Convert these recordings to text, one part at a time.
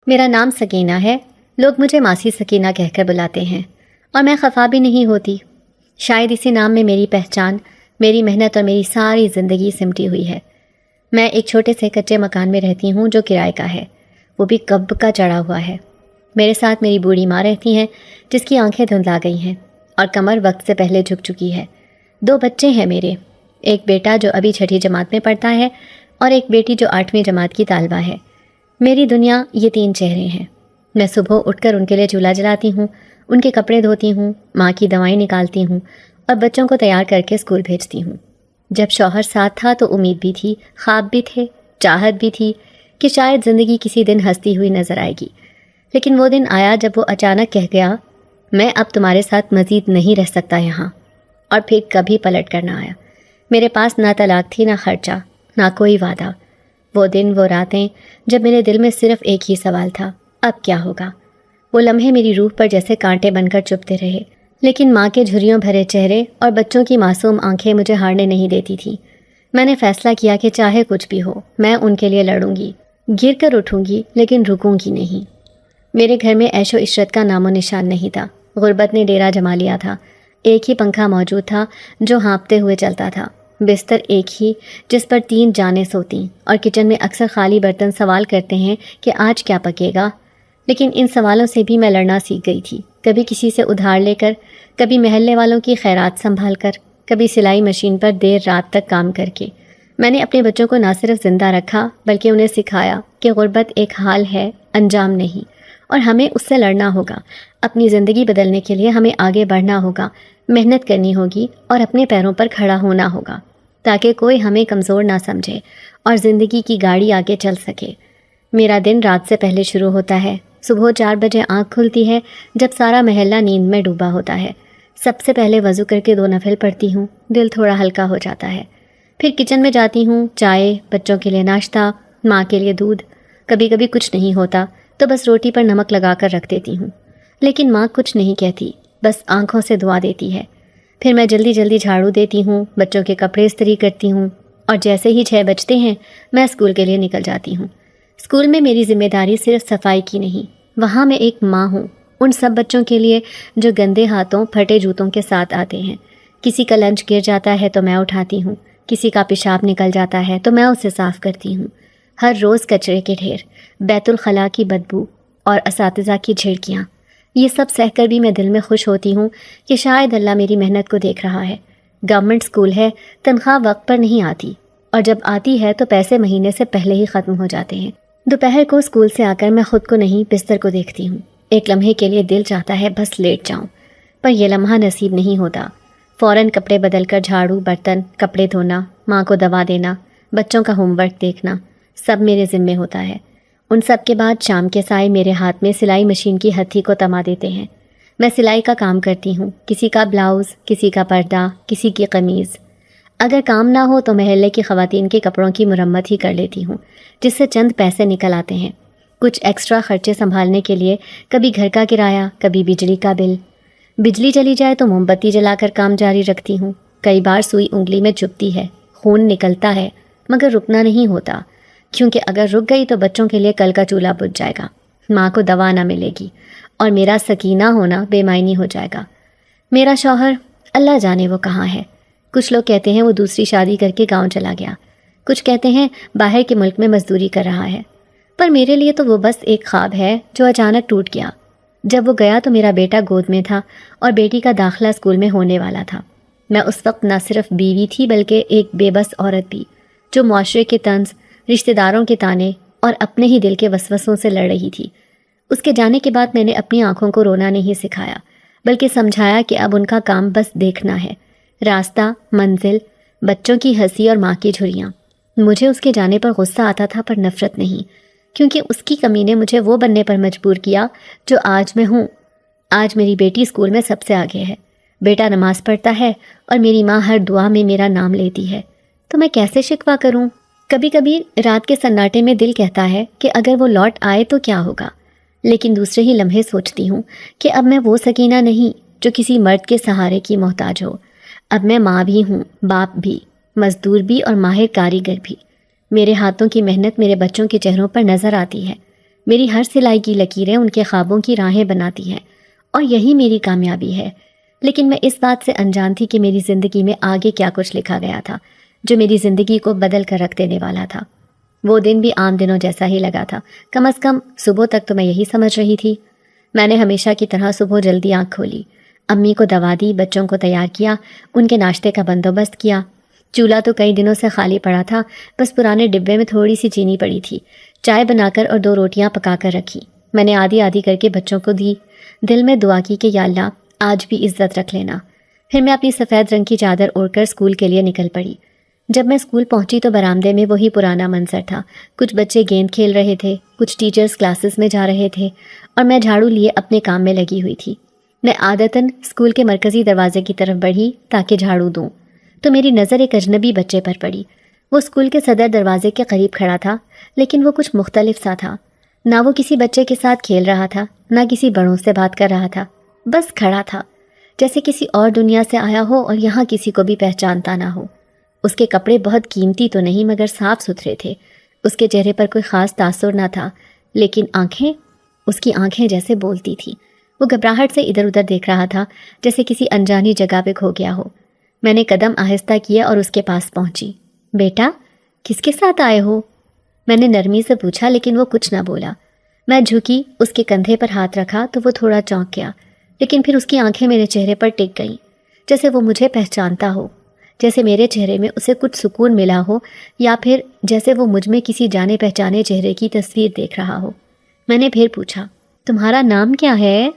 میرا نام سکینہ ہے، لوگ مجھے ماسی سکینہ کہہ کر بلاتے ہیں اور میں خفا بھی نہیں ہوتی۔ شاید اسی نام میں میری پہچان، میری محنت اور میری ساری زندگی سمٹی ہوئی ہے۔ میں ایک چھوٹے سے کچے مکان میں رہتی ہوں جو کرائے کا ہے، وہ بھی کب کا چڑھا ہوا ہے۔ میرے ساتھ میری بوڑھی ماں رہتی ہیں جس کی آنکھیں دھندلا گئی ہیں اور کمر وقت سے پہلے جھک چکی ہے۔ 2 بچے ہیں میرے، ایک بیٹا جو ابھی 6ٹھی جماعت میں پڑھتا ہے اور ایک بیٹی جو 8ویں جماعت کی طالبہ ہے۔ میری دنیا یہ 3 چہرے ہیں۔ میں صبح اٹھ کر ان کے لیے چولہا جلاتی ہوں، ان کے کپڑے دھوتی ہوں، ماں کی دوائیں نکالتی ہوں اور بچوں کو تیار کر کے اسکول بھیجتی ہوں۔ جب شوہر ساتھ تھا تو امید بھی تھی، خواب بھی تھے، چاہت بھی تھی کہ شاید زندگی کسی دن ہنستی ہوئی نظر آئے گی۔ لیکن وہ دن آیا جب وہ اچانک کہہ گیا، میں اب تمہارے ساتھ مزید نہیں رہ سکتا یہاں، اور پھر کبھی پلٹ کر نہ آیا۔ میرے پاس نہ طلاق تھی، نہ خرچہ، نہ کوئی وعدہ۔ وہ دن، وہ راتیں جب میرے دل میں صرف ایک ہی سوال تھا، اب کیا ہوگا؟ وہ لمحے میری روح پر جیسے کانٹے بن کر چبھتے رہے، لیکن ماں کے جھریوں بھرے چہرے اور بچوں کی معصوم آنکھیں مجھے ہارنے نہیں دیتی تھی۔ میں نے فیصلہ کیا کہ چاہے کچھ بھی ہو، میں ان کے لیے لڑوں گی، گر کر اٹھوں گی، لیکن رکوں گی نہیں۔ میرے گھر میں عیش و عشرت کا نام و نشان نہیں تھا۔ غربت نے ڈیرا جما لیا تھا۔ ایک ہی پنکھا موجود تھا جو ہانپتے ہوئے چلتا تھا، بستر ایک ہی جس پر 3 جانیں سوتیں، اور کچن میں اکثر خالی برتن سوال کرتے ہیں کہ آج کیا پکے گا۔ لیکن ان سوالوں سے بھی میں لڑنا سیکھ گئی تھی، کبھی کسی سے ادھار لے کر، کبھی محلے والوں کی خیرات سنبھال کر، کبھی سلائی مشین پر دیر رات تک کام کر کے۔ میں نے اپنے بچوں کو نہ صرف زندہ رکھا بلکہ انہیں سکھایا کہ غربت ایک حال ہے، انجام نہیں، اور ہمیں اس سے لڑنا ہوگا۔ اپنی زندگی بدلنے کے لیے ہمیں آگے بڑھنا ہوگا، محنت کرنی ہوگی اور اپنے پیروں پر کھڑا ہونا ہوگا تاکہ کوئی ہمیں کمزور نہ سمجھے اور زندگی کی گاڑی آگے چل سکے۔ میرا دن رات سے پہلے شروع ہوتا ہے۔ صبح 4 بجے آنکھ کھلتی ہے جب سارا محلہ نیند میں ڈوبا ہوتا ہے۔ سب سے پہلے وضو کر کے 2 نفل پڑھتی ہوں، دل تھوڑا ہلکا ہو جاتا ہے۔ پھر کچن میں جاتی ہوں، چائے، بچوں کے لیے ناشتہ، ماں کے لیے دودھ۔ کبھی کبھی کچھ نہیں ہوتا تو بس روٹی پر نمک لگا کر رکھ دیتی ہوں، لیکن ماں کچھ نہیں کہتی، بس آنکھوں سے دعا دیتی ہے۔ پھر میں جلدی جلدی جھاڑو دیتی ہوں، بچوں کے کپڑے استری کرتی ہوں، اور جیسے ہی 6 بجتے ہیں میں اسکول کے لیے نکل جاتی ہوں۔ اسکول میں میری ذمہ داری صرف صفائی کی نہیں، وہاں میں ایک ماں ہوں ان سب بچوں کے لیے جو گندے ہاتھوں، پھٹے جوتوں کے ساتھ آتے ہیں۔ کسی کا لنچ گر جاتا ہے تو میں اٹھاتی ہوں، کسی کا پیشاب نکل جاتا ہے تو میں اسے صاف کرتی ہوں۔ ہر روز کچرے کے ڈھیر، بیت الخلاء کی بدبو اور اساتذہ کی جھڑکیاں، یہ سب سہ کر بھی میں دل میں خوش ہوتی ہوں کہ شاید اللہ میری محنت کو دیکھ رہا ہے۔ گورنمنٹ اسکول ہے، تنخواہ وقت پر نہیں آتی، اور جب آتی ہے تو پیسے مہینے سے پہلے ہی ختم ہو جاتے ہیں۔ دوپہر کو اسکول سے آ کر میں خود کو نہیں، بستر کو دیکھتی ہوں۔ ایک لمحے کے لیے دل چاہتا ہے بس لیٹ جاؤں، پر یہ لمحہ نصیب نہیں ہوتا۔ فوراً کپڑے بدل کر جھاڑو، برتن، کپڑے دھونا، ماں کو دوا دینا، بچوں کا ہوم ورک دیکھنا، سب میرے ذمے ہوتا ہے۔ ان سب کے بعد شام کے سائے میرے ہاتھ میں سلائی مشین کی ہتھی کو تما دیتے ہیں۔ میں سلائی کا کام کرتی ہوں، کسی کا بلاؤز، کسی کا پردہ، کسی کی قمیض۔ اگر کام نہ ہو تو محلے کی خواتین کے کپڑوں کی مرمت ہی کر لیتی ہوں، جس سے چند پیسے نکل آتے ہیں۔ کچھ ایکسٹرا خرچے سنبھالنے کے لیے کبھی گھر کا کرایہ، کبھی بجلی کا بل۔ بجلی چلی جائے تو موم بتی جلا کر کام جاری رکھتی ہوں۔ کئی بار سوئی انگلی میں چبھتی ہے، خون نکلتا ہے، مگر رکنا نہیں ہوتا، کیونکہ اگر رک گئی تو بچوں کے لیے کل کا چولہا بجھ جائے گا، ماں کو دوا نہ ملے گی، اور میرا سکینہ ہونا بے معنی ہو جائے گا۔ میرا شوہر اللہ جانے وہ کہاں ہے۔ کچھ لوگ کہتے ہیں وہ دوسری شادی کر کے گاؤں چلا گیا، کچھ کہتے ہیں باہر کے ملک میں مزدوری کر رہا ہے، پر میرے لیے تو وہ بس ایک خواب ہے جو اچانک ٹوٹ گیا۔ جب وہ گیا تو میرا بیٹا گود میں تھا اور بیٹی کا داخلہ اسکول میں ہونے والا تھا۔ میں اس وقت نہ صرف بیوی تھی بلکہ ایک بے بس عورت بھی، جو معاشرے کے طنز، رشتہ داروں کے تانے اور اپنے ہی دل کے وسوسوں سے لڑ رہی تھی۔ اس کے جانے کے بعد میں نے اپنی آنکھوں کو رونا نہیں سکھایا، بلکہ سمجھایا کہ اب ان کا کام بس دیکھنا ہے، راستہ، منزل، بچوں کی ہنسی اور ماں کی جھریاں۔ مجھے اس کے جانے پر غصہ آتا تھا پر نفرت نہیں، کیونکہ اس کی کمی نے مجھے وہ بننے پر مجبور کیا جو آج میں ہوں۔ آج میری بیٹی اسکول میں سب سے آگے ہے، بیٹا نماز پڑھتا ہے، اور میری ماں ہر دعا میں میرا نام لیتی ہے، تو میں کیسے شکوہ کروں؟ کبھی کبھی رات کے سناٹے میں دل کہتا ہے کہ اگر وہ لوٹ آئے تو کیا ہوگا، لیکن دوسرے ہی لمحے سوچتی ہوں کہ اب میں وہ سکینہ نہیں جو کسی مرد کے سہارے کی محتاج ہو۔ اب میں ماں بھی ہوں، باپ بھی، مزدور بھی اور ماہر کاریگر بھی۔ میرے ہاتھوں کی محنت میرے بچوں کے چہروں پر نظر آتی ہے۔ میری ہر سلائی کی لکیریں ان کے خوابوں کی راہیں بناتی ہیں اور یہی میری کامیابی ہے۔ لیکن میں اس بات سے انجان تھی کہ میری زندگی میں آگے کیا کچھ لکھا گیا تھا جو میری زندگی کو بدل کر رکھ دینے والا تھا۔ وہ دن بھی عام دنوں جیسا ہی لگا تھا، کم از کم صبح تک تو میں یہی سمجھ رہی تھی۔ میں نے ہمیشہ کی طرح صبح جلدی آنکھ کھولی، امی کو دوا دی، بچوں کو تیار کیا، ان کے ناشتے کا بندوبست کیا۔ چولہا تو کئی دنوں سے خالی پڑا تھا، بس پرانے ڈبے میں تھوڑی سی چینی پڑی تھی۔ چائے بنا کر اور 2 روٹیاں پکا کر رکھی، میں نے آدھی آدھی کر کے بچوں کو دی۔ دل میں دعا کی کہ یا اللہ آج بھی عزت رکھ لینا۔ پھر میں اپنی سفید رنگ کی چادر اوڑھ کر اسکول کے لیے نکل پڑی۔ جب میں اسکول پہنچی تو برآمدے میں وہی پرانا منظر تھا، کچھ بچے گیند کھیل رہے تھے، کچھ ٹیچرز کلاسز میں جا رہے تھے اور میں جھاڑو لیے اپنے کام میں لگی ہوئی تھی۔ میں عادتاً اسکول کے مرکزی دروازے کی طرف بڑھی تاکہ جھاڑو دوں تو میری نظر ایک اجنبی بچے پر پڑی۔ وہ اسکول کے صدر دروازے کے قریب کھڑا تھا، لیکن وہ کچھ مختلف سا تھا۔ نہ وہ کسی بچے کے ساتھ کھیل رہا تھا، نہ کسی بڑوں سے بات کر رہا تھا، بس کھڑا تھا جیسے کسی اور دنیا سے آیا ہو اور یہاں کسی کو بھی پہچانتا نہ ہو۔ اس کے کپڑے بہت قیمتی تو نہیں مگر صاف ستھرے تھے، اس کے چہرے پر کوئی خاص تاثر نہ تھا، لیکن اس کی آنکھیں جیسے بولتی تھیں۔ وہ گھبراہٹ سے ادھر ادھر دیکھ رہا تھا جیسے کسی انجانی جگہ پہ کھو گیا ہو۔ میں نے قدم آہستہ کیا اور اس کے پاس پہنچی۔ بیٹا کس کے ساتھ آئے ہو؟ میں نے نرمی سے پوچھا، لیکن وہ کچھ نہ بولا۔ میں جھکی، اس کے کندھے پر ہاتھ رکھا تو وہ تھوڑا چونک گیا، لیکن پھر اس کی آنکھیں میرے چہرے پر ٹک گئیں، جیسے وہ مجھے پہچانتا ہو، جیسے میرے چہرے میں اسے کچھ سکون ملا ہو، یا پھر جیسے وہ مجھ میں کسی جانے پہچانے چہرے کی تصویر دیکھ رہا ہو۔ میں نے پھر پوچھا، تمہارا نام کیا ہے؟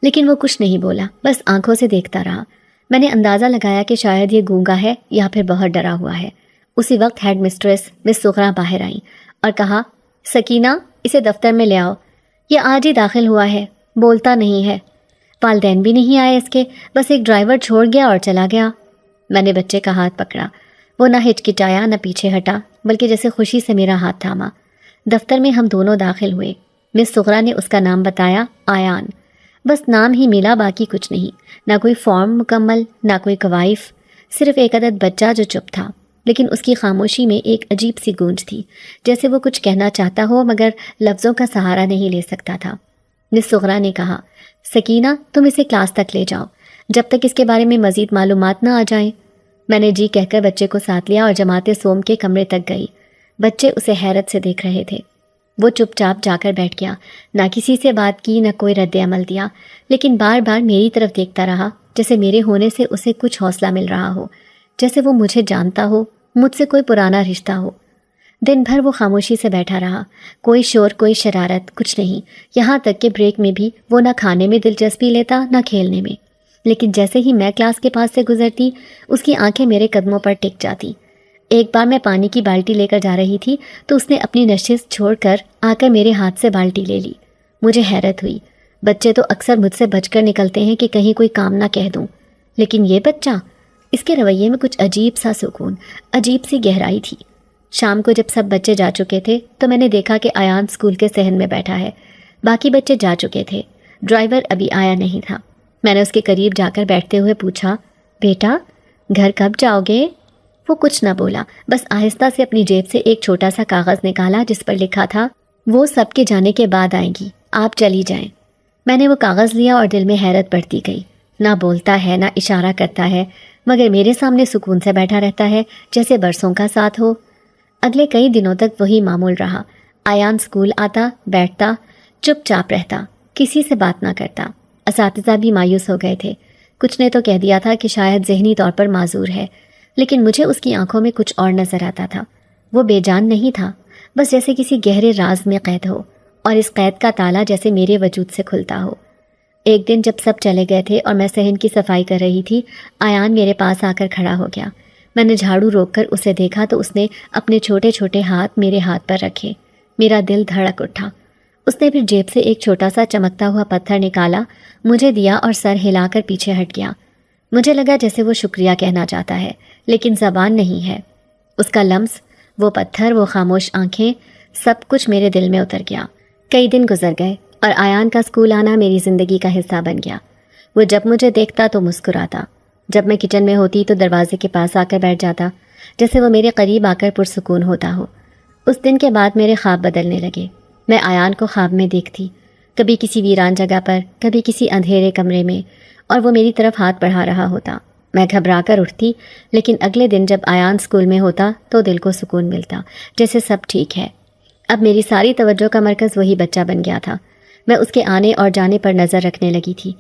لیکن وہ کچھ نہیں بولا، بس آنکھوں سے دیکھتا رہا۔ میں نے اندازہ لگایا کہ شاید یہ گونگا ہے یا پھر بہت ڈرا ہوا ہے۔ اسی وقت ہیڈ مسٹریس مس سغرا باہر آئیں اور کہا، سکینہ اسے دفتر میں لے آؤ، یہ آج ہی داخل ہوا ہے، بولتا نہیں ہے۔ والدین بھی نہیں آئے اس کے، بس ایک ڈرائیور چھوڑ گیا اور چلا گیا۔ میں نے بچے کا ہاتھ پکڑا، وہ نہ ہچکچایا نہ پیچھے ہٹا، بلکہ جیسے خوشی سے میرا ہاتھ تھاما۔ دفتر میں ہم دونوں داخل ہوئے۔ مس سغرا نے اس کا نام بتایا، آیان۔ بس نام ہی ملا، باقی کچھ نہیں، نہ کوئی فارم مکمل، نہ کوئی کوائف، صرف ایک عدد بچہ جو چپ تھا، لیکن اس کی خاموشی میں ایک عجیب سی گونج تھی، جیسے وہ کچھ کہنا چاہتا ہو مگر لفظوں کا سہارا نہیں لے سکتا تھا۔ مس سغرا نے کہا، سکینہ تم اسے کلاس تک لے جاؤ جب تک اس کے بارے میں مزید معلومات نہ آ جائیں۔ میں نے جی کہہ کر بچے کو ساتھ لیا اور جماعت سوم کے کمرے تک گئی۔ بچے اسے حیرت سے دیکھ رہے تھے۔ وہ چپ چاپ جا کر بیٹھ گیا، نہ کسی سے بات کی نہ کوئی رد عمل دیا، لیکن بار بار میری طرف دیکھتا رہا، جیسے میرے ہونے سے اسے کچھ حوصلہ مل رہا ہو، جیسے وہ مجھے جانتا ہو، مجھ سے کوئی پرانا رشتہ ہو۔ دن بھر وہ خاموشی سے بیٹھا رہا، کوئی شور کوئی شرارت کچھ نہیں، یہاں تک کہ بریک میں بھی وہ نہ کھانے میں دلچسپی لیتا نہ کھیلنے میں۔ لیکن جیسے ہی میں کلاس کے پاس سے گزرتی، اس کی آنکھیں میرے قدموں پر ٹک جاتی۔ ایک بار میں پانی کی بالٹی لے کر جا رہی تھی تو اس نے اپنی نشست چھوڑ کر آ کر میرے ہاتھ سے بالٹی لے لی۔ مجھے حیرت ہوئی، بچے تو اکثر مجھ سے بچ کر نکلتے ہیں کہ کہیں کوئی کام نہ کہہ دوں، لیکن یہ بچہ، اس کے رویے میں کچھ عجیب سا سکون، عجیب سی گہرائی تھی۔ شام کو جب سب بچے جا چکے تھے تو میں نے دیکھا کہ ایان اسکول کے صحن میں بیٹھا ہے، باقی بچے جا چکے تھے، ڈرائیور ابھی آیا نہیں تھا۔ میں نے اس کے قریب جا کر بیٹھتے ہوئے پوچھا، بیٹا گھر کب جاؤ گے؟ وہ کچھ نہ بولا، بس آہستہ سے اپنی جیب سے ایک چھوٹا سا کاغذ نکالا جس پر لکھا تھا، وہ سب کے جانے کے بعد آئیں گی، آپ چلی جائیں۔ میں نے وہ کاغذ لیا اور دل میں حیرت بڑھتی گئی، نہ بولتا ہے نہ اشارہ کرتا ہے، مگر میرے سامنے سکون سے بیٹھا رہتا ہے جیسے برسوں کا ساتھ ہو۔ اگلے کئی دنوں تک وہی معمول رہا۔ ایان اسکول آتا، بیٹھتا، چپ چاپ رہتا، کسی سے بات نہ کرتا۔ اساتذہ بھی مایوس ہو گئے تھے، کچھ نے تو کہہ دیا تھا کہ شاید ذہنی طور پر معذور ہے، لیکن مجھے اس کی آنکھوں میں کچھ اور نظر آتا تھا۔ وہ بے جان نہیں تھا، بس جیسے کسی گہرے راز میں قید ہو، اور اس قید کا تالا جیسے میرے وجود سے کھلتا ہو۔ ایک دن جب سب چلے گئے تھے اور میں صحن کی صفائی کر رہی تھی، ایان میرے پاس آ کر کھڑا ہو گیا۔ میں نے جھاڑو روک کر اسے دیکھا تو اس نے اپنے چھوٹے چھوٹے ہاتھ میرے ہاتھ پر رکھے۔ میرا دل دھڑک اٹھا۔ اس نے پھر جیب سے ایک چھوٹا سا چمکتا ہوا پتھر نکالا، مجھے دیا اور سر ہلا کر پیچھے ہٹ گیا۔ مجھے لگا جیسے وہ شکریہ کہنا چاہتا ہے، لیکن زبان نہیں ہے۔ اس کا لمس، وہ پتھر، وہ خاموش آنکھیں، سب کچھ میرے دل میں اتر گیا۔ کئی دن گزر گئے اور ایان کا اسکول آنا میری زندگی کا حصہ بن گیا۔ وہ جب مجھے دیکھتا تو مسکراتا، جب میں کچن میں ہوتی تو دروازے کے پاس آ کر بیٹھ جاتا، جیسے وہ میرے قریب آ کر پرسکون ہوتا ہو۔ اس دن کے بعد میرے خواب بدلنے لگے۔ میں آیان کو خواب میں دیکھتی، کبھی کسی ویران جگہ پر، کبھی کسی اندھیرے کمرے میں، اور وہ میری طرف ہاتھ بڑھا رہا ہوتا۔ میں گھبرا کر اٹھتی، لیکن اگلے دن جب آیان اسکول میں ہوتا تو دل کو سکون ملتا، جیسے سب ٹھیک ہے۔ اب میری ساری توجہ کا مرکز وہی بچہ بن گیا تھا۔ میں اس کے آنے اور جانے پر نظر رکھنے لگی تھی۔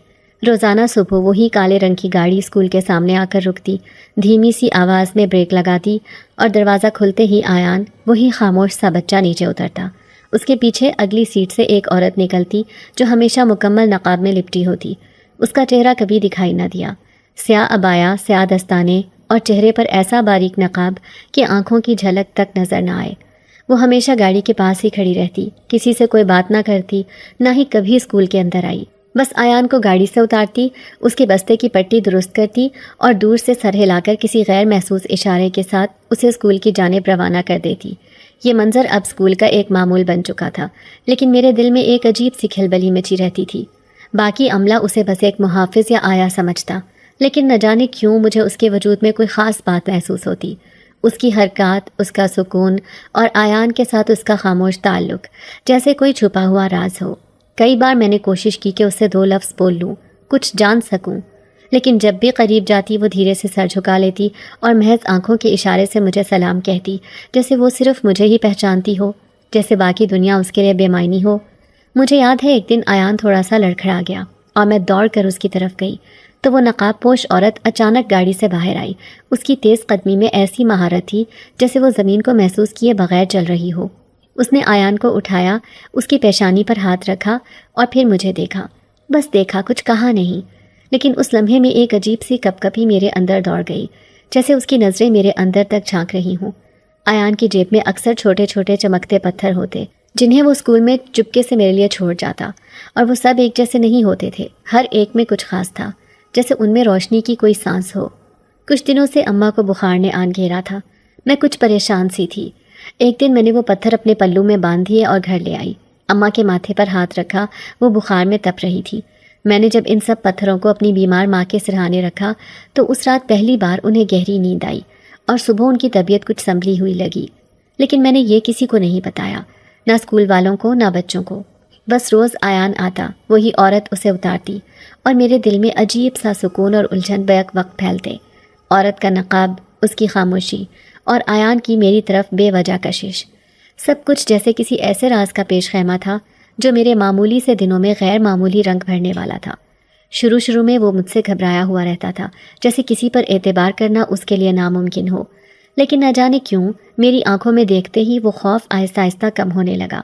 روزانہ صبح وہی کالے رنگ کی گاڑی اسکول کے سامنے آ کر رکتی، دھیمی سی آواز میں بریک لگاتی، اور دروازہ کھلتے ہی آیان، وہی خاموش سا بچہ، نیچے اترتا۔ اس کے پیچھے اگلی سیٹ سے ایک عورت نکلتی جو ہمیشہ مکمل نقاب میں لپٹی ہوتی۔ اس کا چہرہ کبھی دکھائی نہ دیا، سیاہ عبایا، سیاہ دستانے، اور چہرے پر ایسا باریک نقاب کہ آنکھوں کی جھلک تک نظر نہ آئے۔ وہ ہمیشہ گاڑی کے پاس ہی کھڑی رہتی، کسی سے کوئی بات نہ کرتی، نہ ہی کبھی اسکول کے اندر آئی۔ بس آیان کو گاڑی سے اتارتی، اس کے بستے کی پٹی درست کرتی اور دور سے سر ہلا کر کسی غیر محسوس اشارے کے ساتھ اسے اسکول کی جانب روانہ کر دیتی۔ یہ منظر اب اسکول کا ایک معمول بن چکا تھا، لیکن میرے دل میں ایک عجیب سی کھلبلی مچی رہتی تھی۔ باقی عملہ اسے بس ایک محافظ یا آیا سمجھتا، لیکن نہ جانے کیوں مجھے اس کے وجود میں کوئی خاص بات محسوس ہوتی۔ اس کی حرکات، اس کا سکون، اور آیان کے ساتھ اس کا خاموش تعلق، جیسے کوئی چھپا ہوا راز ہو۔ کئی بار میں نے کوشش کی کہ اس سے 2 لفظ بول لوں، کچھ جان سکوں، لیکن جب بھی قریب جاتی وہ دھیرے سے سر جھکا لیتی اور محض آنکھوں کے اشارے سے مجھے سلام کہتی، جیسے وہ صرف مجھے ہی پہچانتی ہو، جیسے باقی دنیا اس کے لیے بے معنی ہو۔ مجھے یاد ہے ایک دن آیان تھوڑا سا لڑکھڑا گیا اور میں دوڑ کر اس کی طرف گئی تو وہ نقاب پوش عورت اچانک گاڑی سے باہر آئی۔ اس کی تیز قدمی میں ایسی مہارت تھی جیسے وہ زمین کو محسوس کیے بغیر چل رہی ہو۔ اس نے آیان کو اٹھایا، اس کی پیشانی پر ہاتھ رکھا اور پھر مجھے دیکھا۔ بس دیکھا، کچھ کہا نہیں، لیکن اس لمحے میں ایک عجیب سی کپ کپی میرے اندر دوڑ گئی، جیسے اس کی نظریں میرے اندر تک جھانک رہی ہوں۔ آیان کی جیب میں اکثر چھوٹے چھوٹے چمکتے پتھر ہوتے جنہیں وہ اسکول میں چپکے سے میرے لیے چھوڑ جاتا، اور وہ سب ایک جیسے نہیں ہوتے تھے، ہر ایک میں کچھ خاص تھا، جیسے ان میں روشنی کی کوئی سانس ہو۔ کچھ دنوں سے اماں کو بخار نے آن گھیرا تھا، میں کچھ پریشان سی تھی۔ ایک دن میں نے وہ پتھر اپنے پلو میں باندھ دیے اور گھر لے آئی، اماں کے ماتھے پر ہاتھ رکھا، وہ بخار میں تپ رہی تھی۔ میں نے جب ان سب پتھروں کو اپنی بیمار ماں کے سرہانے رکھا تو اس رات پہلی بار انہیں گہری نیند آئی اور صبح ان کی طبیعت کچھ سنبھلی ہوئی لگی، لیکن میں نے یہ کسی کو نہیں بتایا، نہ اسکول والوں کو، نہ بچوں کو۔ بس روز آیان آتا، وہی عورت اسے اتارتی، اور میرے دل میں عجیب سا سکون اور الجھن بیک وقت پھیلتے۔ عورت کا نقاب، اس کی خاموشی، اور آیان کی میری طرف بے وجہ کشش، سب کچھ جیسے کسی ایسے راز کا پیش خیمہ تھا جو میرے معمولی سے دنوں میں غیر معمولی رنگ بھرنے والا تھا۔ شروع میں وہ مجھ سے گھبرایا ہوا رہتا تھا، جیسے کسی پر اعتبار کرنا اس کے لیے ناممکن ہو، لیکن نہ جانے کیوں میری آنکھوں میں دیکھتے ہی وہ خوف آہستہ آہستہ کم ہونے لگا۔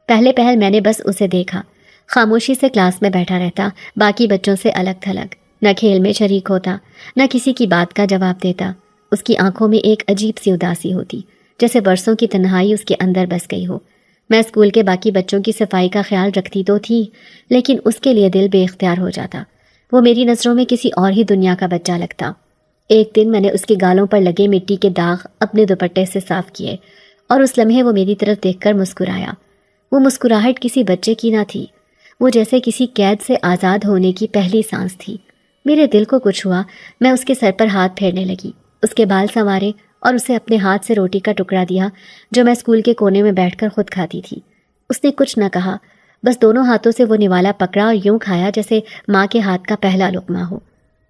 پہل میں نے بس اسے دیکھا، خاموشی سے کلاس میں بیٹھا رہتا، باقی بچوں سے الگ تھلگ، نہ کھیل میں شریک ہوتا، نہ کسی کی بات کا جواب دیتا۔ اس کی آنکھوں میں ایک عجیب سی اداسی ہوتی، جیسے برسوں کی تنہائی اس کے اندر بس گئی ہو۔ میں اسکول کے باقی بچوں کی صفائی کا خیال رکھتی تو تھی، لیکن اس کے لیے دل بے اختیار ہو جاتا۔ وہ میری نظروں میں کسی اور ہی دنیا کا بچہ لگتا۔ ایک دن میں نے اس کے گالوں پر لگے مٹی کے داغ اپنے دوپٹے سے صاف کیے، اور اس لمحے وہ میری طرف دیکھ کر مسکرایا۔ وہ مسکراہٹ کسی بچے کی نہ تھی، وہ جیسے کسی قید سے آزاد ہونے کی پہلی سانس تھی۔ میرے دل کو کچھ ہوا، میں اس کے سر پر ہاتھ پھیرنے لگی، اس کے بال سنوارے اور اسے اپنے ہاتھ سے روٹی کا ٹکڑا دیا جو میں اسکول کے کونے میں بیٹھ کر خود کھاتی تھی۔ اس نے کچھ نہ کہا، بس دونوں ہاتھوں سے وہ نوالا پکڑا اور یوں کھایا جیسے ماں کے ہاتھ کا پہلا لقمہ ہو۔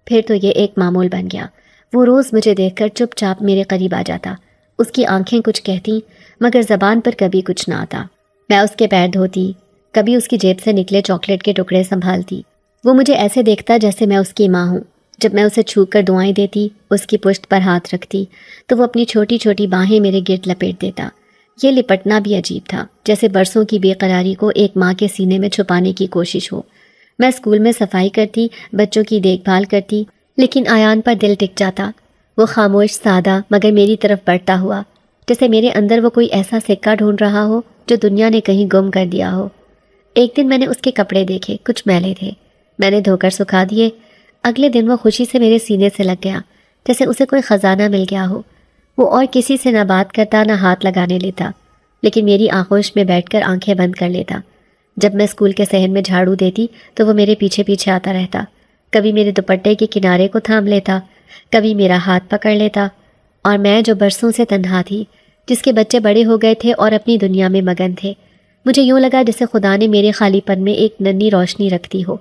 پھر تو یہ ایک معمول بن گیا، وہ روز مجھے دیکھ کر چپ چاپ میرے قریب آ جاتا، اس کی آنکھیں کچھ کہتی مگر زبان پر کبھی کچھ نہ آتا۔ میں اس کے پیر دھوتی، کبھی اس کی جیب سے نکلے چاکلیٹ کے ٹکڑے سنبھالتی۔ وہ مجھے ایسے دیکھتا جیسے میں اس کی ماں ہوں۔ جب میں اسے چھو کر دعائیں دیتی، اس کی پشت پر ہاتھ رکھتی، تو وہ اپنی چھوٹی چھوٹی باہیں میرے گرد لپیٹ دیتا۔ یہ لپٹنا بھی عجیب تھا، جیسے برسوں کی بے قراری کو ایک ماں کے سینے میں چھپانے کی کوشش ہو۔ میں اسکول میں صفائی کرتی، بچوں کی دیکھ بھال کرتی، لیکن آیان پر دل ٹک جاتا۔ وہ خاموش، سادہ، مگر میری طرف بڑھتا ہوا، جیسے میرے اندر وہ کوئی ایسا سکہ ڈھونڈ رہا ہو جو دنیا نے کہیں گم کر دیا ہو۔ ایک دن میں نے اس کے کپڑے دیکھے، کچھ میلے تھے، میں نے دھو کر سکھا دیے۔ اگلے دن وہ خوشی سے میرے سینے سے لگ گیا، جیسے اسے کوئی خزانہ مل گیا ہو۔ وہ اور کسی سے نہ بات کرتا، نہ ہاتھ لگانے لیتا، لیکن میری آغوش میں بیٹھ کر آنکھیں بند کر لیتا۔ جب میں اسکول کے صحن میں جھاڑو دیتی تو وہ میرے پیچھے پیچھے آتا رہتا، کبھی میرے دوپٹے کے کنارے کو تھام لیتا، کبھی میرا ہاتھ پکڑ لیتا، اور میں جو برسوں سے تنہا تھی، جس کے بچے بڑے ہو گئے تھے اور اپنی دنیا میں مگن تھے، مجھے یوں لگا جیسے خدا نے میرے خالی پن میں ایک ننھی روشنی رکھ دی ہو۔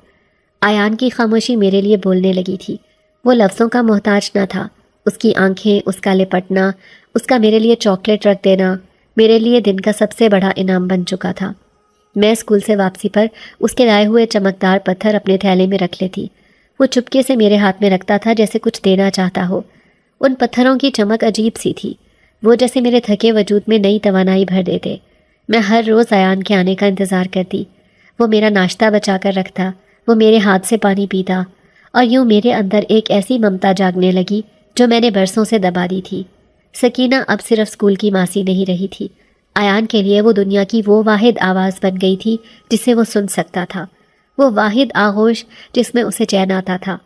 ایان کی خاموشی میرے لیے بولنے لگی تھی۔ وہ لفظوں کا محتاج نہ تھا۔ اس کی آنکھیں، اس کا لپٹنا، اس کا میرے لیے چاکلیٹ رکھ دینا میرے لیے دن کا سب سے بڑا انعام بن چکا تھا۔ میں اسکول سے واپسی پر اس کے لائے ہوئے چمکدار پتھر اپنے تھیلے میں رکھ لیتی۔ وہ چپکے سے میرے ہاتھ میں رکھتا تھا جیسے کچھ دینا چاہتا ہو۔ ان پتھروں کی چمک عجیب سی تھی، وہ جیسے میرے تھکے وجود میں نئی توانائی بھر دیتے۔ میں ہر روز ایان کے آنے کا انتظار کرتی۔ وہ میرا ناشتہ بچا کر رکھتا، وہ میرے ہاتھ سے پانی پیتا، اور یوں میرے اندر ایک ایسی ممتا جاگنے لگی جو میں نے برسوں سے دبا دی تھی۔ سکینہ اب صرف اسکول کی ماسی نہیں رہی تھی، ایان کے لیے وہ دنیا کی وہ واحد آواز بن گئی تھی جسے وہ سن سکتا تھا، وہ واحد آغوش جس میں اسے چین آتا تھا،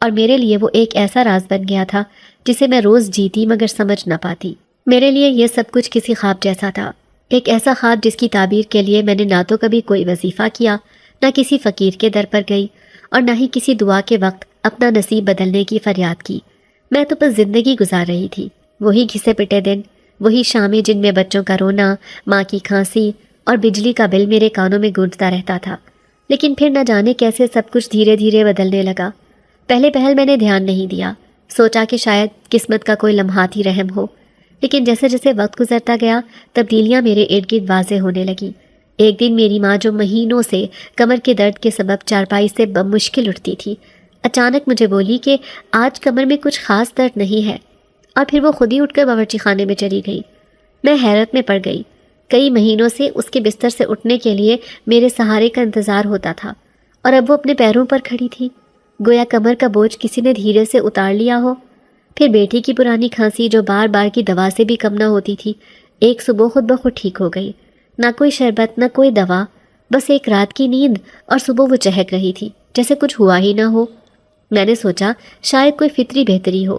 اور میرے لیے وہ ایک ایسا راز بن گیا تھا جسے میں روز جیتی مگر سمجھ نہ پاتی۔ میرے لیے یہ سب کچھ کسی خواب جیسا تھا، ایک ایسا خواب جس کی تعبیر کے لیے میں نے نہ تو کبھی کوئی وظیفہ کیا، نہ کسی فقیر کے در پر گئی، اور نہ ہی کسی دعا کے وقت اپنا نصیب بدلنے کی فریاد کی۔ میں تو بس زندگی گزار رہی تھی، وہی گھسے پٹے دن، وہی شامیں جن میں بچوں کا رونا، ماں کی کھانسی اور بجلی کا بل میرے کانوں میں گونجتا رہتا تھا۔ لیکن پھر نہ جانے کیسے سب کچھ دھیرے دھیرے بدلنے لگا۔ پہلے پہل میں نے دھیان نہیں دیا، سوچا کہ شاید قسمت کا کوئی لمحاتی رحم ہو، لیکن جیسے جیسے وقت گزرتا گیا تبدیلیاں میرے ارد گرد واضح ہونے لگیں۔ ایک دن میری ماں جو مہینوں سے کمر کے درد کے سبب چارپائی سے بمشکل اٹھتی تھی، اچانک مجھے بولی کہ آج کمر میں کچھ خاص درد نہیں ہے، اور پھر وہ خود ہی اٹھ کر باورچی خانے میں چلی گئی۔ میں حیرت میں پڑ گئی۔ کئی مہینوں سے اس کے بستر سے اٹھنے کے لیے میرے سہارے کا انتظار ہوتا تھا، اور اب وہ اپنے پیروں پر کھڑی تھی، گویا کمر کا بوجھ کسی نے دھیرے سے اتار لیا ہو۔ پھر بیٹی کی پرانی کھانسی جو بار بار کی دوا سے بھی کم نہ ہوتی تھی، ایک صبح خود بخود ٹھیک ہو گئی۔ نہ کوئی شربت، نہ کوئی دوا، بس ایک رات کی نیند، اور صبح وہ چہک رہی تھی جیسے کچھ ہوا ہی نہ ہو۔ میں نے سوچا شاید کوئی فطری بہتری ہو،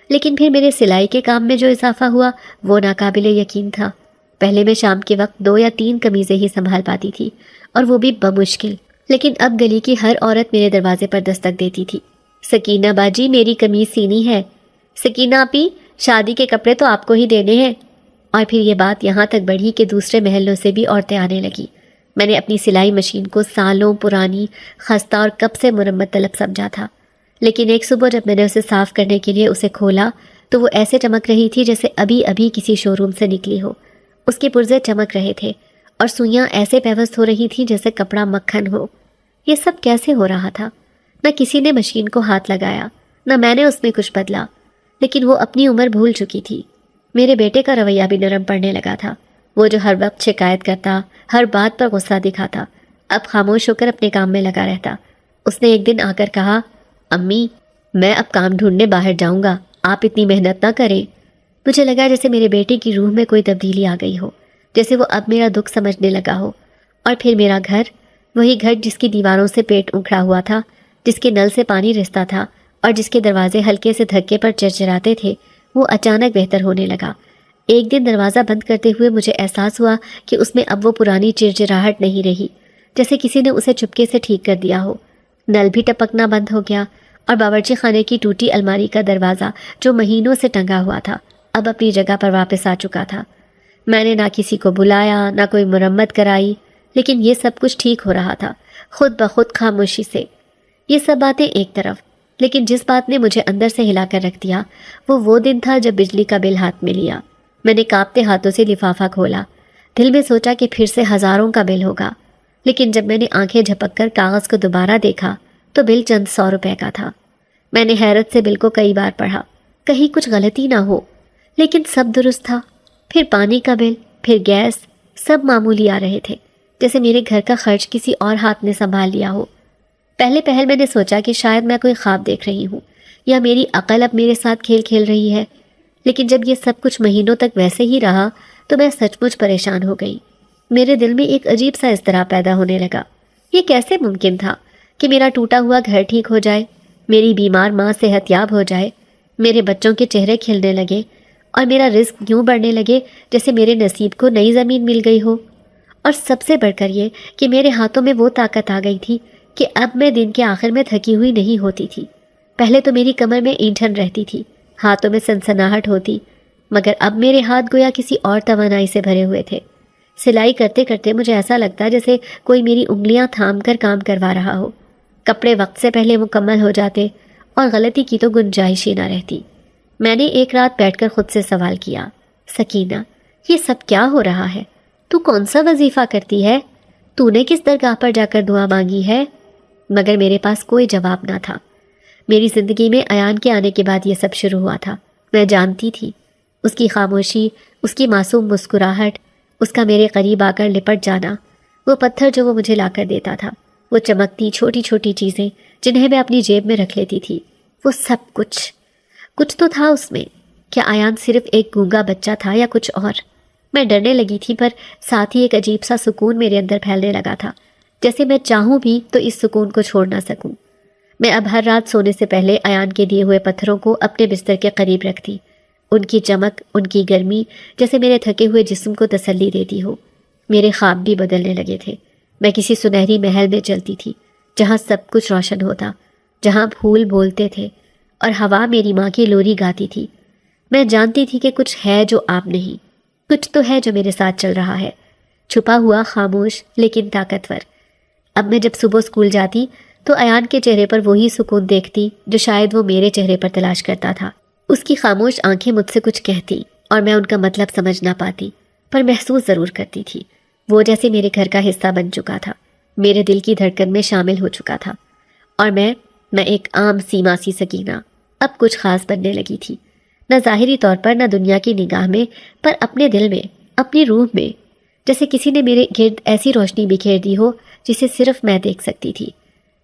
لیکن پھر میرے سلائی کے کام میں جو اضافہ ہوا وہ ناقابل یقین تھا۔ پہلے میں شام کے وقت 2 یا 3 قمیضیں ہی سنبھال پاتی تھی، اور وہ بھی بمشکل، لیکن اب گلی کی ہر عورت میرے دروازے پر دستک دیتی تھی۔ سکینہ باجی میری قمیض سینی ہے، سکینہ آپی شادی کے کپڑے تو آپ کو ہی دینے ہیں۔ اور پھر یہ بات یہاں تک بڑھی کہ دوسرے محلوں سے بھی عورتیں آنے لگیں۔ میں نے اپنی سلائی مشین کو سالوں پرانی، خستہ اور کب سے مرمت طلب سمجھا تھا، لیکن ایک صبح جب میں نے اسے صاف کرنے کے لیے اسے کھولا تو وہ ایسے چمک رہی تھی جیسے ابھی ابھی کسی شو روم سے نکلی ہو۔ اس کے پرزے چمک رہے تھے، اور سوئیاں ایسے پیوست ہو رہی تھیں جیسے کپڑا مکھن ہو۔ یہ سب کیسے ہو رہا تھا؟ نہ کسی نے مشین کو ہاتھ لگایا، نہ میں نے اس میں کچھ بدلا، لیکن وہ اپنی عمر بھول چکی تھی۔ میرے بیٹے کا رویہ بھی نرم پڑنے لگا تھا۔ وہ جو ہر وقت شکایت کرتا، ہر بات پر غصہ دکھاتا، اب خاموش ہو کر اپنے کام میں لگا رہتا۔ اس نے ایک دن آ کر کہا، امی میں اب کام ڈھونڈنے باہر جاؤں گا، آپ اتنی محنت نہ کریں۔ مجھے لگا جیسے میرے بیٹے کی روح میں کوئی تبدیلی آ گئی ہو، جیسے وہ اب میرا دکھ سمجھنے لگا ہو۔ اور پھر میرا گھر، وہی گھر جس کی دیواروں سے پیٹ اکھڑا ہوا تھا، جس کے نل سے پانی رستا تھا، اور جس کے دروازے ہلکے سے دھکے پر چرچراتے تھے، وہ اچانک بہتر ہونے لگا۔ ایک دن دروازہ بند کرتے ہوئے مجھے احساس ہوا کہ اس میں اب وہ پرانی چرچراہٹ نہیں رہی، جیسے کسی نے اسے چپکے سے ٹھیک کر دیا ہو۔ نل بھی ٹپکنا بند ہو گیا، اور باورچی خانے کی ٹوٹی الماری کا دروازہ جو مہینوں سے ٹنگا ہوا تھا اب اپنی جگہ پر واپس آ چکا تھا۔ میں نے نہ کسی کو بلایا، نہ کوئی مرمت کرائی، لیکن یہ سب کچھ ٹھیک ہو رہا تھا خود بخود، خاموشی سے۔ یہ سب باتیں ایک طرف، لیکن جس بات نے مجھے اندر سے ہلا کر رکھ دیا وہ دن تھا جب بجلی کا بل ہاتھ میں لیا۔ میں نے کانپتے ہاتھوں سے لفافہ کھولا، دل میں سوچا کہ پھر سے ہزاروں کا بل ہوگا، لیکن جب میں نے آنکھیں جھپک کر کاغذ کو دوبارہ دیکھا تو بل چند 100 روپے کا تھا۔ میں نے حیرت سے بل کو کئی بار پڑھا، کہیں کچھ غلطی نہ ہو، لیکن سب درست تھا۔ پھر پانی کا بل، پھر گیس، سب معمولی آ رہے تھے، جیسے میرے گھر کا خرچ کسی اور ہاتھ نے سنبھال لیا ہو۔ پہلے پہل میں نے سوچا کہ شاید میں کوئی خواب دیکھ رہی ہوں، یا میری عقل اب میرے ساتھ کھیل کھیل رہی ہے، لیکن جب یہ سب کچھ مہینوں تک ویسے ہی رہا تو میں سچ مچ پریشان ہو گئی۔ میرے دل میں ایک عجیب سا اضطراب پیدا ہونے لگا۔ یہ کیسے ممکن تھا کہ میرا ٹوٹا ہوا گھر ٹھیک ہو جائے، میری بیمار ماں صحت یاب ہو جائے، میرے بچوں کے چہرے کھلنے لگے، اور میرا رزق یوں بڑھنے لگے جیسے میرے نصیب کو نئی زمین مل گئی ہو۔ اور سب سے بڑھ کر یہ کہ میرے ہاتھوں میں وہ طاقت آ گئی تھی کہ اب میں دن کے آخر میں تھکی ہوئی نہیں ہوتی تھی۔ پہلے تو میری کمر میں اینٹھن رہتی تھی، ہاتھوں میں سنسناہٹ ہوتی، مگر اب میرے ہاتھ گویا کسی اور توانائی سے بھرے ہوئے تھے۔ سلائی کرتے کرتے مجھے ایسا لگتا جیسے کوئی میری انگلیاں تھام کر کام کروا رہا ہو۔ کپڑے وقت سے پہلے مکمل ہو جاتے اور غلطی کی تو گنجائش ہی نہ رہتی۔ میں نے ایک رات بیٹھ کر خود سے سوال کیا، سکینہ، یہ سب کیا ہو رہا ہے؟ تو کون سا وظیفہ کرتی ہے؟ تو نے کس درگاہ پر جا کر دعا مانگی ہے؟ مگر میرے پاس کوئی جواب نہ تھا۔ میری زندگی میں ایان کے آنے کے بعد یہ سب شروع ہوا تھا۔ میں جانتی تھی اس کی خاموشی، اس کی معصوم مسکراہٹ، اس کا میرے قریب آ کر لپٹ جانا، وہ پتھر جو وہ مجھے لا کر دیتا تھا، وہ چمکتی چھوٹی چھوٹی چیزیں جنہیں میں اپنی جیب میں رکھ لیتی تھی، وہ سب کچھ تو تھا اس میں۔ کیا ایان صرف ایک گونگا بچہ تھا یا کچھ اور؟ میں ڈرنے لگی تھی، پر ساتھ ہی ایک عجیب سا سکون میرے اندر پھیلنے لگا تھا، جیسے میں چاہوں بھی تو اس سکون کو چھوڑ نہ سکوں۔ میں اب ہر رات سونے سے پہلے ایان کے دیے ہوئے پتھروں کو اپنے بستر کے قریب رکھتی۔ ان کی چمک، ان کی گرمی جیسے میرے تھکے ہوئے جسم کو تسلی دیتی ہو۔ میرے خواب بھی بدلنے لگے تھے۔ میں کسی سنہری محل میں چلتی تھی جہاں سب کچھ روشن ہوتا، جہاں پھول بولتے تھے اور ہوا میری ماں کی لوری گاتی تھی۔ میں جانتی تھی کہ کچھ ہے جو آپ نہیں، کچھ تو ہے جو میرے ساتھ چل رہا ہے، چھپا ہوا، خاموش لیکن طاقتور۔ اب میں جب صبح اسکول جاتی تو ایان کے چہرے پر وہی سکون دیکھتی جو شاید وہ میرے چہرے پر تلاش کرتا تھا۔ اس کی خاموش آنکھیں مجھ سے کچھ کہتی اور میں ان کا مطلب سمجھ نہ پاتی، پر محسوس ضرور کرتی تھی۔ وہ جیسے میرے گھر کا حصہ بن چکا تھا، میرے دل کی دھڑکن میں شامل ہو چکا تھا، اور میں ایک عام سیما سی سکینہ اب کچھ خاص بننے لگی تھی، نہ ظاہری طور پر، نہ دنیا کی نگاہ میں، پر اپنے دل میں، اپنی روح میں، جیسے کسی نے میرے گرد ایسی روشنی بکھیر دی ہو جسے صرف میں دیکھ سکتی تھی۔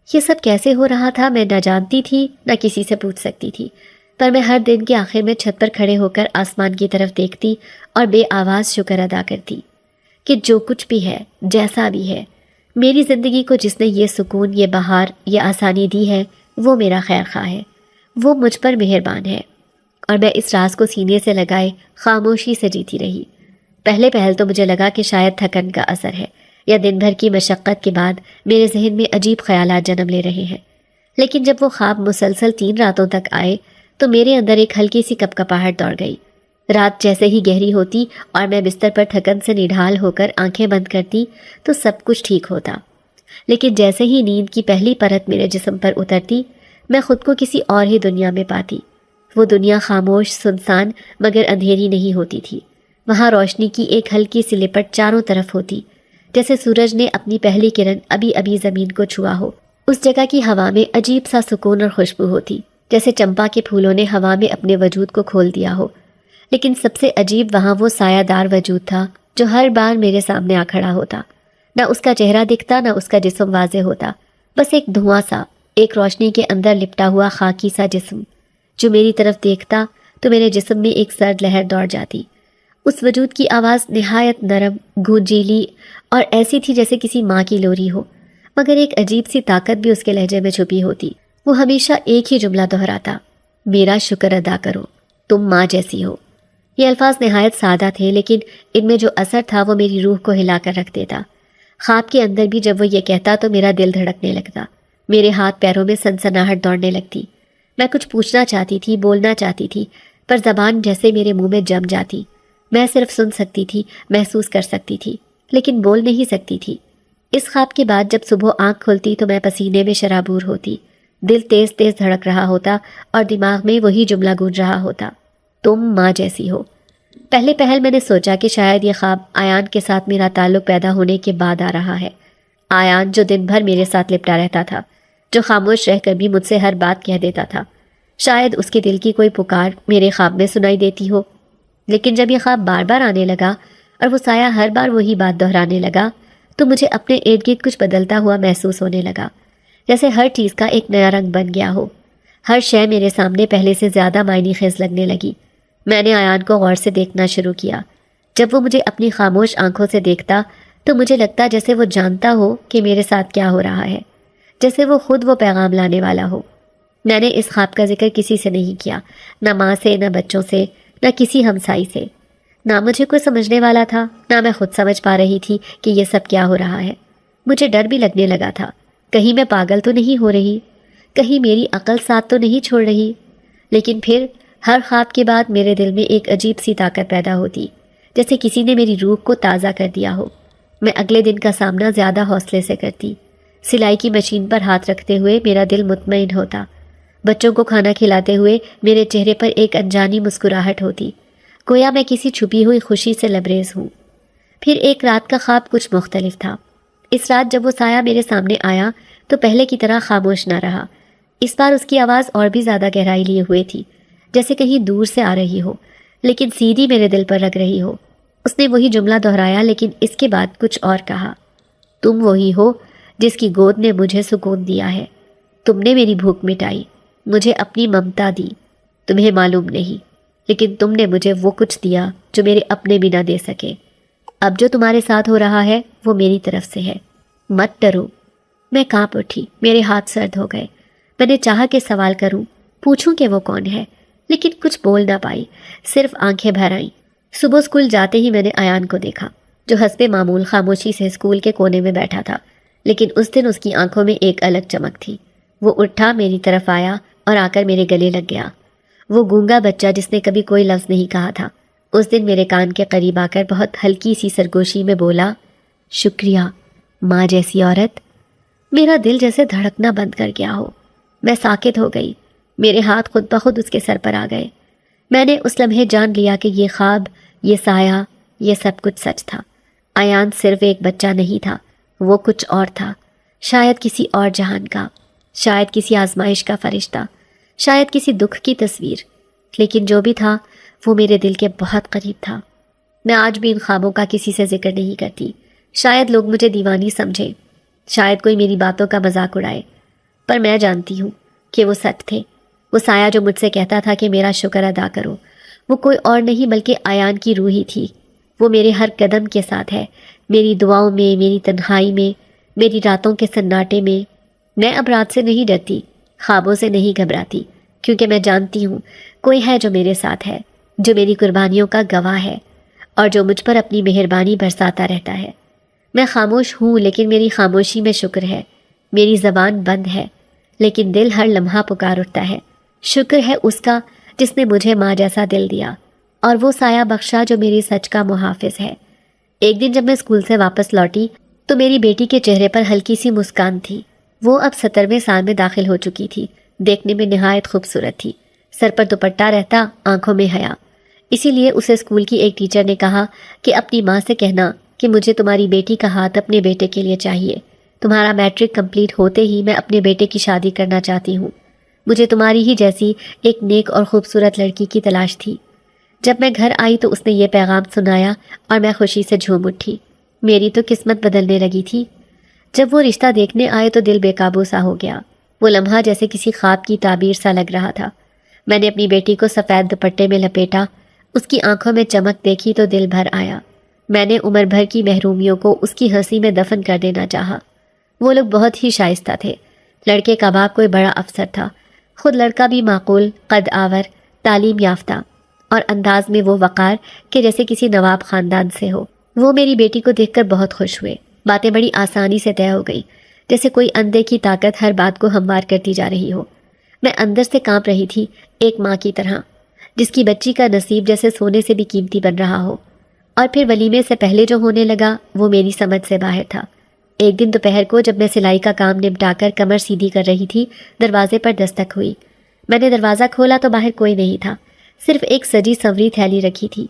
یہ سب کیسے ہو رہا تھا میں نہ جانتی تھی، نہ کسی سے پوچھ سکتی تھی، پر میں ہر دن کے آخر میں چھت پر کھڑے ہو کر آسمان کی طرف دیکھتی اور بے آواز شکر ادا کرتی کہ جو کچھ بھی ہے، جیسا بھی ہے، میری زندگی کو جس نے یہ سکون، یہ بہار، یہ آسانی دی ہے، وہ میرا خیر خواہ ہے، وہ مجھ پر مہربان ہے۔ اور میں اس راز کو سینے سے لگائے خاموشی سے جیتی رہی۔ پہل تو مجھے لگا کہ شاید تھکن کا اثر ہے، یا دن بھر کی مشقت کے بعد میرے ذہن میں عجیب خیالات جنم لے رہے ہیں، لیکن جب وہ خواب مسلسل 3 راتوں تک آئے تو میرے اندر ایک ہلکی سی کپکپاہٹ دوڑ گئی۔ رات جیسے ہی گہری ہوتی اور میں بستر پر تھکن سے نڈھال ہو کر آنکھیں بند کرتی تو سب کچھ ٹھیک ہوتا، لیکن جیسے ہی نیند کی پہلی پرت میرے جسم پر اترتی، میں خود کو کسی اور ہی دنیا میں پاتی۔ وہ دنیا خاموش، سنسان، مگر اندھیری نہیں ہوتی تھی۔ وہاں روشنی کی ایک ہلکی سی لپٹ چاروں طرف ہوتی، جیسے سورج نے اپنی پہلی کرن ابھی ابھی زمین کو چھوا ہو۔ اس جگہ کی ہوا میں عجیب سا سکون اور خوشبو ہوتی، جیسے چمپا کے پھولوں نے ہوا میں اپنے وجود کو کھول دیا ہو۔ لیکن سب سے عجیب وہاں وہ سایہ دار وجود تھا جو ہر بار میرے سامنے آ کھڑا ہوتا۔ نہ اس کا چہرہ دکھتا، نہ اس کا جسم واضح ہوتا، بس ایک دھواں سا، ایک روشنی کے اندر لپٹا ہوا خاکی سا جسم جو میری طرف دیکھتا تو میرے جسم میں ایک سرد لہر دوڑ جاتی۔ اس وجود کی آواز نہایت نرم، گونجیلی اور ایسی تھی جیسے کسی ماں کی لوری ہو، مگر ایک عجیب سی طاقت بھی اس کے لہجے میں چھپی ہوتی۔ وہ ہمیشہ ایک ہی جملہ دہراتا، میرا شکر ادا کرو، تم ماں جیسی ہو۔ یہ الفاظ نہایت سادہ تھے، لیکن ان میں جو اثر تھا وہ میری روح کو ہلا کر رکھ دیتا۔ خواب کے اندر بھی جب وہ یہ کہتا تو میرا دل دھڑکنے لگتا، میرے ہاتھ پیروں میں سنسناہٹ دوڑنے لگتی۔ میں کچھ پوچھنا چاہتی تھی، بولنا چاہتی تھی، پر زبان جیسے میرے منہ میں جم جاتی۔ میں صرف سن سکتی تھی، محسوس کر سکتی تھی، لیکن بول نہیں سکتی تھی۔ اس خواب کے بعد جب صبح آنکھ کھلتی تو میں پسینے میں شرابور ہوتی، دل تیز تیز دھڑک رہا ہوتا اور دماغ میں وہی جملہ گونج رہا ہوتا، تم ماں جیسی ہو۔ پہل میں نے سوچا کہ شاید یہ خواب ایان کے ساتھ میرا تعلق پیدا ہونے کے بعد آ رہا ہے۔ ایان جو دن بھر میرے ساتھ لپٹا رہتا تھا، جو خاموش رہ کر بھی مجھ سے ہر بات کہہ دیتا تھا، شاید اس کے دل کی کوئی پکار میرے خواب میں سنائی دیتی ہو۔ لیکن جب یہ خواب بار بار آنے لگا اور وہ سایہ ہر بار وہی بات دہرانے لگا تو مجھے اپنے ارد گرد کچھ بدلتا ہوا محسوس ہونے لگا، جیسے ہر چیز کا ایک نیا رنگ بن گیا ہو۔ ہر شے میرے سامنے پہلے سے زیادہ معنی خیز لگنے لگی۔ میں نے ایان کو غور سے دیکھنا شروع کیا۔ جب وہ مجھے اپنی خاموش آنکھوں سے دیکھتا تو مجھے لگتا جیسے وہ جانتا ہو کہ میرے ساتھ کیا ہو رہا ہے، جیسے وہ خود وہ پیغام لانے والا ہو۔ میں نے اس خواب کا ذکر کسی سے نہیں کیا، نہ ماں سے، نہ بچوں سے، نہ کسی ہمسائی سے۔ نہ مجھے کوئی سمجھنے والا تھا، نہ میں خود سمجھ پا رہی تھی کہ یہ سب کیا ہو رہا ہے۔ مجھے ڈر بھی لگنے لگا تھا، کہیں میں پاگل تو نہیں ہو رہی، کہیں میری عقل ساتھ تو نہیں چھوڑ رہی۔ لیکن پھر ہر خواب کے بعد میرے دل میں ایک عجیب سی طاقت پیدا ہوتی، جیسے کسی نے میری روح کو تازہ کر دیا ہو۔ میں اگلے دن کا سامنا زیادہ حوصلے سے کرتی۔ سلائی کی مشین پر ہاتھ رکھتے ہوئے میرا دل مطمئن ہوتا۔ بچوں کو کھانا کھلاتے ہوئے میرے چہرے پر ایک انجانی مسکراہٹ ہوتی، گویا میں کسی چھپی ہوئی خوشی سے لبریز ہوں۔ پھر ایک رات کا خواب کچھ مختلف تھا۔ اس رات جب وہ سایہ میرے سامنے آیا تو پہلے کی طرح خاموش نہ رہا۔ اس بار اس کی آواز اور بھی زیادہ گہرائی لیے ہوئے تھی، جیسے کہیں دور سے آ رہی ہو لیکن سیدھی میرے دل پر لگ رہی ہو۔ اس نے وہی جملہ دہرایا لیکن اس کے بعد کچھ اور کہا۔ تم وہی ہو جس کی گود نے مجھے سکون دیا ہے۔ تم نے میری بھوک مٹائی، مجھے اپنی ممتا دی۔ تمہیں معلوم نہیں، لیکن تم نے مجھے وہ کچھ دیا جو میرے اپنے بھی نہ دے سکے۔ اب جو تمہارے ساتھ ہو رہا ہے وہ میری طرف سے ہے، مت ڈرو۔ میں کانپ اٹھی، میرے ہاتھ سرد ہو گئے۔ میں نے چاہا کہ سوال کروں، پوچھوں کہ وہ کون ہے، لیکن کچھ بول نہ پائی، صرف آنکھیں بھر آئیں۔ صبح اسکول جاتے ہی میں نے ایان کو دیکھا، جو حسب معمول خاموشی سے اسکول کے کونے میں بیٹھا تھا، لیکن اس دن اس کی آنکھوں میں ایک الگ چمک تھی۔ وہ اٹھا، میری طرف آیا اور آ کر میرے گلے لگ گیا۔ وہ گونگا بچہ جس نے کبھی کوئی لفظ نہیں کہا تھا، اس دن میرے کان کے قریب آ کر بہت ہلکی سی سرگوشی میں بولا، شکریہ ماں جیسی عورت۔ میرا دل جیسے دھڑکنا بند کر گیا ہو۔ میں ساکت ہو گئی، میرے ہاتھ خود بخود اس کے سر پر آ گئے۔ میں نے اس لمحے جان لیا کہ یہ خواب، یہ سایہ، یہ سب کچھ سچ تھا۔ ایان صرف ایک بچہ نہیں تھا، وہ کچھ اور تھا، شاید کسی اور جہان کا، شاید کسی آزمائش کا فرشتہ، شاید کسی دکھ کی تصویر، لیکن جو بھی تھا وہ میرے دل کے بہت قریب تھا۔ میں آج بھی ان خوابوں کا کسی سے ذکر نہیں کرتی، شاید لوگ مجھے دیوانی سمجھیں، شاید کوئی میری باتوں کا مذاق اڑائے، پر میں جانتی ہوں کہ وہ سچ تھے۔ وہ سایہ جو مجھ سے کہتا تھا کہ میرا شکر ادا کرو، وہ کوئی اور نہیں بلکہ ایان کی روح ہی تھی۔ وہ میرے ہر قدم کے ساتھ ہے، میری دعاؤں میں، میری تنہائی میں، میری راتوں کے سناٹے میں۔ میں اب رات سے نہیں ڈرتی، خوابوں سے نہیں گھبراتی، کیونکہ میں جانتی ہوں کوئی ہے جو میرے ساتھ ہے، جو میری قربانیوں کا گواہ ہے اور جو مجھ پر اپنی مہربانی برساتا رہتا ہے۔ میں خاموش ہوں لیکن میری خاموشی میں شکر ہے، میری زبان بند ہے لیکن دل ہر لمحہ پکار اٹھتا ہے۔ شکر ہے اس کا جس نے مجھے ماں جیسا دل دیا اور وہ سایہ بخشا جو میری سچ کا محافظ ہے۔ ایک دن جب میں اسکول سے واپس لوٹی تو میری بیٹی کے چہرے پر ہلکی سی مسکان تھی۔ وہ اب 17ویں سال میں داخل ہو چکی تھی، دیکھنے میں نہایت خوبصورت تھی، سر پر دوپٹہ رہتا، آنکھوں میں حیا۔ اسی لیے اسے اسکول کی ایک ٹیچر نے کہا کہ اپنی ماں سے کہنا کہ مجھے تمہاری بیٹی کا ہاتھ اپنے بیٹے کے لیے چاہیے۔ تمہارا میٹرک کمپلیٹ ہوتے ہی میں اپنے بیٹے کی شادی کرنا چاہتی ہوں۔ مجھے تمہاری ہی جیسی ایک نیک اور خوبصورت لڑکی کی تلاش تھی۔ جب میں گھر آئی تو اس نے یہ پیغام سنایا اور میں خوشی سے جھوم اٹھی۔ میری تو قسمت بدلنے لگی تھی۔ جب وہ رشتہ دیکھنے آئے تو دل بے قابو سا ہو گیا۔ وہ لمحہ جیسے کسی خواب کی تعبیر سا لگ رہا تھا۔ میں نے اپنی بیٹی کو سفید دوپٹے میں لپیٹا، اس کی آنکھوں میں چمک دیکھی تو دل بھر آیا۔ میں نے عمر بھر کی محرومیوں کو اس کی ہنسی میں دفن کر دینا چاہا۔ وہ لوگ بہت ہی شائستہ تھے۔ لڑکے کا باپ کوئی بڑا افسر تھا، خود لڑکا بھی معقول قد آور، تعلیم یافتہ، اور انداز میں وہ وقار کہ جیسے کسی نواب خاندان سے ہو۔ وہ میری بیٹی کو دیکھ کر بہت خوش ہوئے۔ باتیں بڑی آسانی سے طے ہو گئی، جیسے کوئی اندھے کی طاقت ہر بات کو ہموار کرتی جا رہی ہو۔ میں اندر سے کانپ رہی تھی، ایک ماں کی طرح جس کی بچی کا نصیب جیسے سونے سے بھی قیمتی بن رہا ہو۔ اور پھر ولیمے سے پہلے جو ہونے لگا وہ میری سمجھ سے باہر تھا۔ ایک دن دوپہر کو جب میں سلائی کا کام نمٹا کر کمر سیدھی کر رہی تھی، دروازے پر دستک ہوئی۔ میں نے دروازہ کھولا تو باہر کوئی نہیں تھا، صرف ایک سجی سنوری تھیلی رکھی تھی۔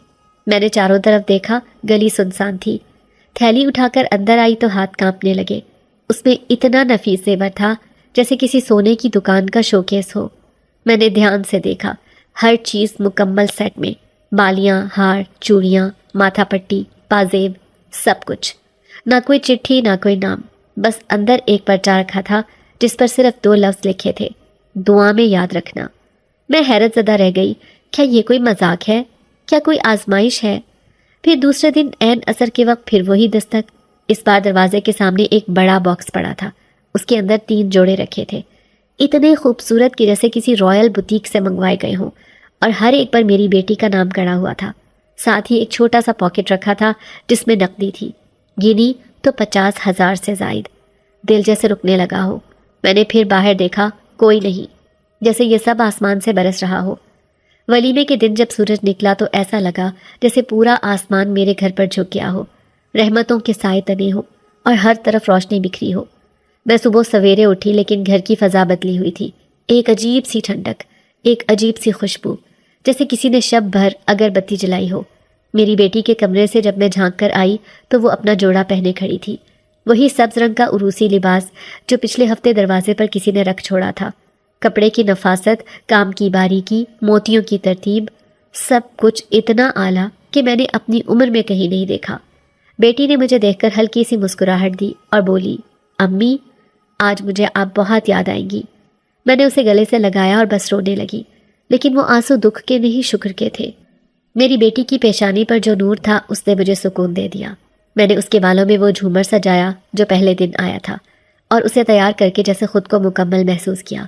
میں نے چاروں طرف دیکھا، گلی سنسان تھی۔ تھیلی اٹھا کر اندر آئی تو ہاتھ کانپنے لگے۔ اس میں اتنا نفیس زیور تھا جیسے کسی سونے کی دکان کا شوکیس ہو۔ میں نے دھیان سے دیکھا، ہر چیز مکمل سیٹ میں، بالیاں، ہار، چوڑیاں، ماتھا پٹی، پازیب، سب کچھ۔ نہ کوئی چٹھی، نہ کوئی نام، بس اندر ایک پرچہ رکھا تھا جس پر صرف 2 لفظ لکھے تھے، دعا میں یاد رکھنا۔ میں حیرت زدہ رہ گئی، کیا یہ کوئی مذاق ہے؟ کیا کوئی آزمائش ہے؟ پھر دوسرے دن عین عصر کے وقت پھر وہی دستک۔ اس بار دروازے کے سامنے ایک بڑا باکس پڑا تھا، اس کے اندر 3 جوڑے رکھے تھے، اتنے خوبصورت کہ جیسے کسی رائل بوتیک سے منگوائے گئے ہوں، اور ہر ایک پر میری بیٹی کا نام گڑا ہوا تھا۔ ساتھ ہی ایک چھوٹا سا پاکٹ رکھا تھا جس میں نقدی تھی، گنی تو 50,000 سے زائد۔ دل جیسے رکنے لگا ہو۔ میں نے پھر باہر دیکھا، کوئی نہیں، جیسے یہ سب آسمان سے برس رہا ہو۔ ولیمے کے دن جب سورج نکلا تو ایسا لگا جیسے پورا آسمان میرے گھر پر جھک گیا ہو، رحمتوں کے سائے تنے ہو اور ہر طرف روشنی بکھری ہو۔ میں صبح سویرے اٹھی لیکن گھر کی فضا بدلی ہوئی تھی، ایک عجیب سی ٹھنڈک، ایک عجیب سی خوشبو، جیسے کسی نے شب بھر اگر بتی جلائی ہو۔ میری بیٹی کے کمرے سے جب میں جھانک کر آئی تو وہ اپنا جوڑا پہنے کھڑی تھی، وہی سبز رنگ کا عروسی لباس جو پچھلے ہفتے دروازے پر کسی نے رکھ چھوڑا تھا۔ کپڑے کی نفاست، کام کی باریکی، موتیوں کی ترتیب، سب کچھ اتنا اعلیٰ کہ میں نے اپنی عمر میں کہیں نہیں دیکھا۔ بیٹی نے مجھے دیکھ کر ہلکی سی مسکراہٹ دی اور بولی، امی آج مجھے آپ بہت یاد آئیں گی۔ میں نے اسے گلے سے لگایا اور بس رونے لگی، لیکن وہ آنسو دکھ کے نہیں شکر کے تھے۔ میری بیٹی کی پیشانی پر جو نور تھا اس نے مجھے سکون دے دیا۔ میں نے اس کے بالوں میں وہ جھومر سجایا جو پہلے دن آیا تھا اور اسے تیار کر کے جیسے خود کو مکمل محسوس کیا۔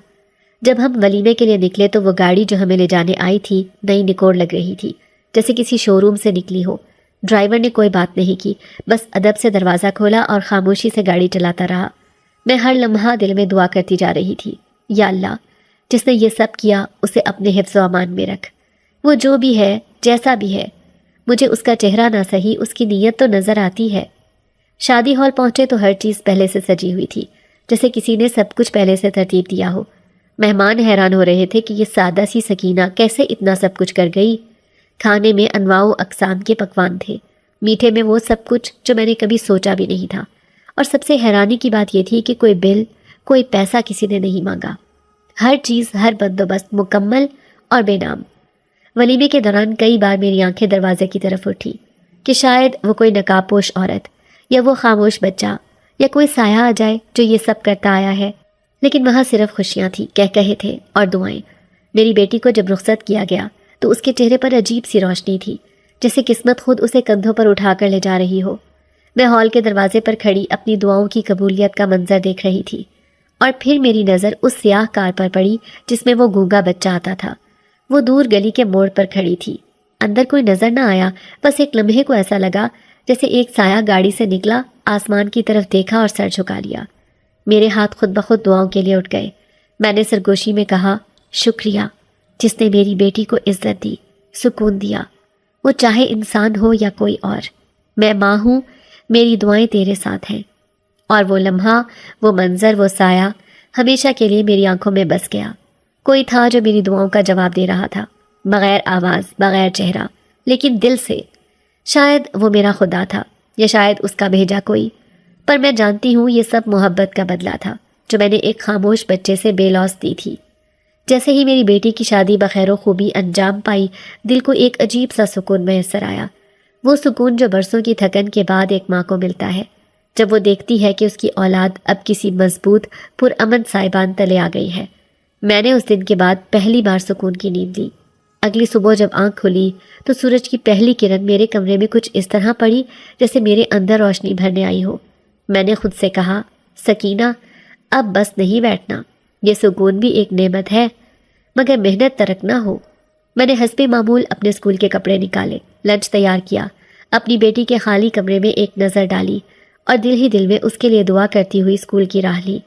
جب ہم ولیمے کے لیے نکلے تو وہ گاڑی جو ہمیں لے جانے آئی تھی نئی نکوڑ لگ رہی تھی، جیسے کسی شو روم سے نکلی ہو۔ ڈرائیور نے کوئی بات نہیں کی، بس ادب سے دروازہ کھولا اور خاموشی سے گاڑی چلاتا رہا۔ میں ہر لمحہ دل میں دعا کرتی جا رہی تھی، یا اللہ جس نے یہ سب کیا اسے اپنے حفظ و امان میں رکھ۔ وہ جو بھی ہے، جیسا بھی ہے، مجھے اس کا چہرہ نہ صحیح اس کی نیت تو نظر آتی ہے۔ شادی ہال پہنچے تو ہر چیز پہلے سے سجی ہوئی تھی، جیسے کسی نے سب کچھ پہلے سے ترتیب دیا ہو۔ مہمان حیران ہو رہے تھے کہ یہ سادہ سی سکینہ کیسے اتنا سب کچھ کر گئی۔ کھانے میں انواع و اقسام کے پکوان تھے، میٹھے میں وہ سب کچھ جو میں نے کبھی سوچا بھی نہیں تھا، اور سب سے حیرانی کی بات یہ تھی کہ کوئی بل، کوئی پیسہ کسی نے نہیں مانگا۔ ہر چیز، ہر بندوبست مکمل اور بے نام۔ ولیمے کے دوران کئی بار میری آنکھیں دروازے کی طرف اٹھی کہ شاید وہ کوئی نقاب پوش عورت یا وہ خاموش بچہ یا کوئی سایہ آ جائے جو یہ سب کرتا آیا ہے، لیکن وہاں صرف خوشیاں تھیں، کہے تھے اور دعائیں۔ میری بیٹی کو جب رخصت کیا گیا تو اس کے چہرے پر عجیب سی روشنی تھی، جیسے قسمت خود اسے کندھوں پر اٹھا کر لے جا رہی ہو۔ میں ہال کے دروازے پر کھڑی اپنی دعاؤں کی قبولیت کا منظر دیکھ رہی تھی، اور پھر میری نظر اس سیاہ کار پر پڑی جس میں وہ گونگا بچہ آتا تھا۔ وہ دور گلی کے موڑ پر کھڑی تھی، اندر کوئی نظر نہ آیا، بس ایک لمحے کو ایسا لگا جیسے ایک سایہ گاڑی سے نکلا، آسمان کی طرف دیکھا اور سر جھکا لیا۔ میرے ہاتھ خود بخود دعاؤں کے لیے اٹھ گئے۔ میں نے سرگوشی میں کہا، شکریہ جس نے میری بیٹی کو عزت دی، سکون دیا، وہ چاہے انسان ہو یا کوئی اور۔ میں ماں ہوں، میری دعائیں تیرے ساتھ ہیں۔ اور وہ لمحہ، وہ منظر، وہ سایہ ہمیشہ کے لیے میری آنکھوں میں بس گیا۔ کوئی تھا جو میری دعاؤں کا جواب دے رہا تھا، بغیر آواز، بغیر چہرہ، لیکن دل سے۔ شاید وہ میرا خدا تھا یا شاید اس کا بھیجا کوئی، پر میں جانتی ہوں یہ سب محبت کا بدلہ تھا جو میں نے ایک خاموش بچے سے بے لوث دی تھی۔ جیسے ہی میری بیٹی کی شادی بخیر و خوبی انجام پائی، دل کو ایک عجیب سا سکون میسر آیا، وہ سکون جو برسوں کی تھکن کے بعد ایک ماں کو ملتا ہے جب وہ دیکھتی ہے کہ اس کی اولاد اب کسی مضبوط پرامن سائبان تلے آ گئی ہے۔ میں نے اس دن کے بعد پہلی بار سکون کی نیند لی۔ اگلی صبح جب آنکھ کھلی تو سورج کی پہلی کرن میرے کمرے میں کچھ اس طرح پڑی جیسے میرے اندر روشنی بھرنے آئی ہو۔ میں نے خود سے کہا، سکینہ اب بس نہیں بیٹھنا، یہ سکون بھی ایک نعمت ہے، مگر محنت ترک نہ ہو۔ میں نے حسب معمول اپنے اسکول کے کپڑے نکالے، لنچ تیار کیا، اپنی بیٹی کے خالی کمرے میں ایک نظر ڈالی اور دل ہی دل میں اس کے لیے دعا کرتی ہوئی اسکول کی راہ لی۔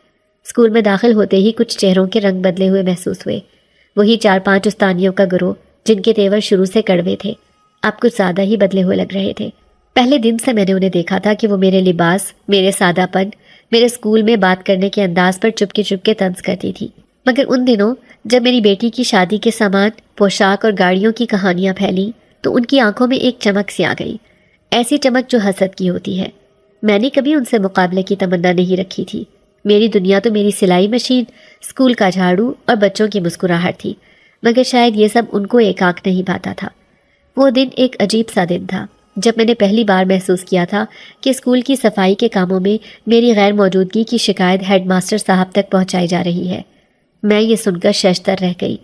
اسکول میں داخل ہوتے ہی کچھ چہروں کے رنگ بدلے ہوئے محسوس ہوئے، وہی 4-5 استانیوں کا گروہ جن کے تیور شروع سے کڑوے تھے، اب کچھ زیادہ ہی بدلے ہوئے لگ رہے تھے۔ پہلے دن سے میں نے انہیں دیکھا تھا کہ وہ میرے لباس، میرے سادہ پن، میرے اسکول میں بات کرنے کے انداز پر چپ کے طنز کرتی تھی، مگر ان دنوں جب میری بیٹی کی شادی کے سامان، پوشاک اور گاڑیوں کی کہانیاں پھیلیں تو ان کی آنکھوں میں ایک چمک سی آ گئی، ایسی چمک جو حسد کی ہوتی ہے۔ میں نے کبھی ان سے مقابلے کی تمنا نہیں رکھی تھی۔ میری دنیا تو میری سلائی مشین، اسکول کا جھاڑو اور بچوں کی مسکراہٹ تھی، مگر شاید یہ سب ان کو ایک آنکھ نہیں پاتا تھا۔ وہ دن ایک عجیب سا دن تھا جب میں نے پہلی بار محسوس کیا تھا کہ اسکول کی صفائی کے کاموں میں میری غیر موجودگی کی شکایت ہیڈ ماسٹر صاحب تک پہنچائی جا رہی ہے۔ میں یہ سن کر ششدر رہ گئی۔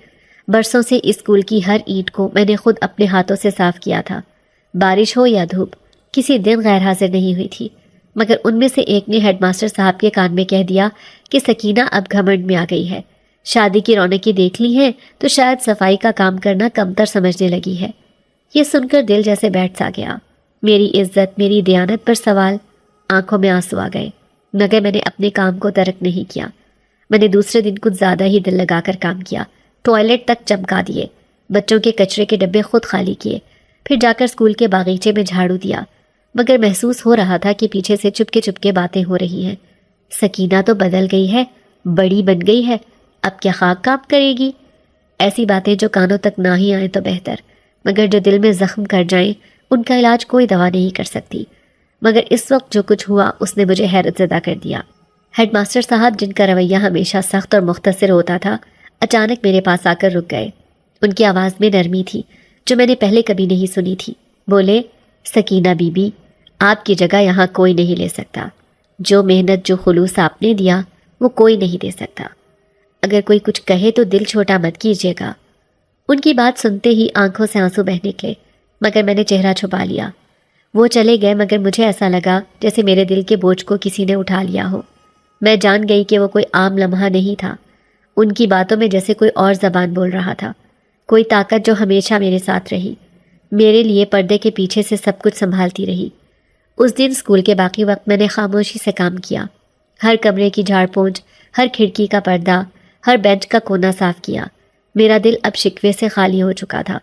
برسوں سے اسکول کی ہر اینٹ کو میں نے خود اپنے ہاتھوں سے صاف کیا تھا، بارش ہو یا دھوپ، کسی دن غیر حاضر نہیں ہوئی تھی، مگر ان میں سے ایک نے ہیڈ ماسٹر صاحب کے کان میں کہہ دیا کہ سکینہ اب گھمنڈ میں آ گئی ہے، شادی کی رونقیں دیکھ لی ہیں تو شاید صفائی کا کام کرنا کمتر سمجھنے لگی ہے۔ یہ سن کر دل جیسے بیٹھ سا گیا، میری عزت، میری دیانت پر سوال۔ آنکھوں میں آنسو آ گئے، مگر میں نے اپنے کام کو ترک نہیں کیا۔ میں نے دوسرے دن کچھ زیادہ ہی دل لگا کر کام کیا، ٹوائلٹ تک چمکا دیے، بچوں کے کچرے کے ڈبے خود خالی کیے، پھر جا کر اسکول کے باغیچے میں جھاڑو دیا، مگر محسوس ہو رہا تھا کہ پیچھے سے چپکے باتیں ہو رہی ہیں۔ سکینہ تو بدل گئی ہے، بڑی بن گئی ہے، اب کیا خاک کام کرے گی؟ ایسی باتیں جو کانوں تک نہ ہی آئیں تو بہتر، مگر جو دل میں زخم کر جائیں ان کا علاج کوئی دوا نہیں کر سکتی۔ مگر اس وقت جو کچھ ہوا اس نے مجھے حیرت زدہ کر دیا۔ ہیڈ ماسٹر صاحب، جن کا رویہ ہمیشہ سخت اور مختصر ہوتا تھا، اچانک میرے پاس آ کر رک گئے۔ ان کی آواز میں نرمی تھی جو میں نے پہلے کبھی نہیں سنی تھی۔ بولے، سکینہ بی بی، آپ کی جگہ یہاں کوئی نہیں لے سکتا۔ جو محنت، جو خلوص آپ نے دیا وہ کوئی نہیں دے سکتا۔ اگر کوئی کچھ کہے تو دل چھوٹا مت کیجیے گا۔ ان کی بات سنتے ہی آنکھوں سے آنسو بہہ نکلے، مگر میں نے چہرہ چھپا لیا۔ وہ چلے گئے مگر مجھے ایسا لگا جیسے میرے دل کے بوجھ کو کسی نے اٹھا لیا ہو۔ میں جان گئی کہ وہ کوئی عام لمحہ نہیں تھا۔ ان کی باتوں میں جیسے کوئی اور زبان بول رہا تھا، کوئی طاقت جو ہمیشہ میرے ساتھ رہی، میرے لیے پردے کے پیچھے سے سب کچھ سنبھالتی رہی۔ اس دن اسکول کے باقی وقت میں نے خاموشی سے کام کیا، ہر کمرے کی جھاڑ پونچھ، ہر کھڑکی کا پردہ، ہر بینچ کا کونا صاف کیا۔ میرا دل اب شکوے سے خالی ہو چکا تھا،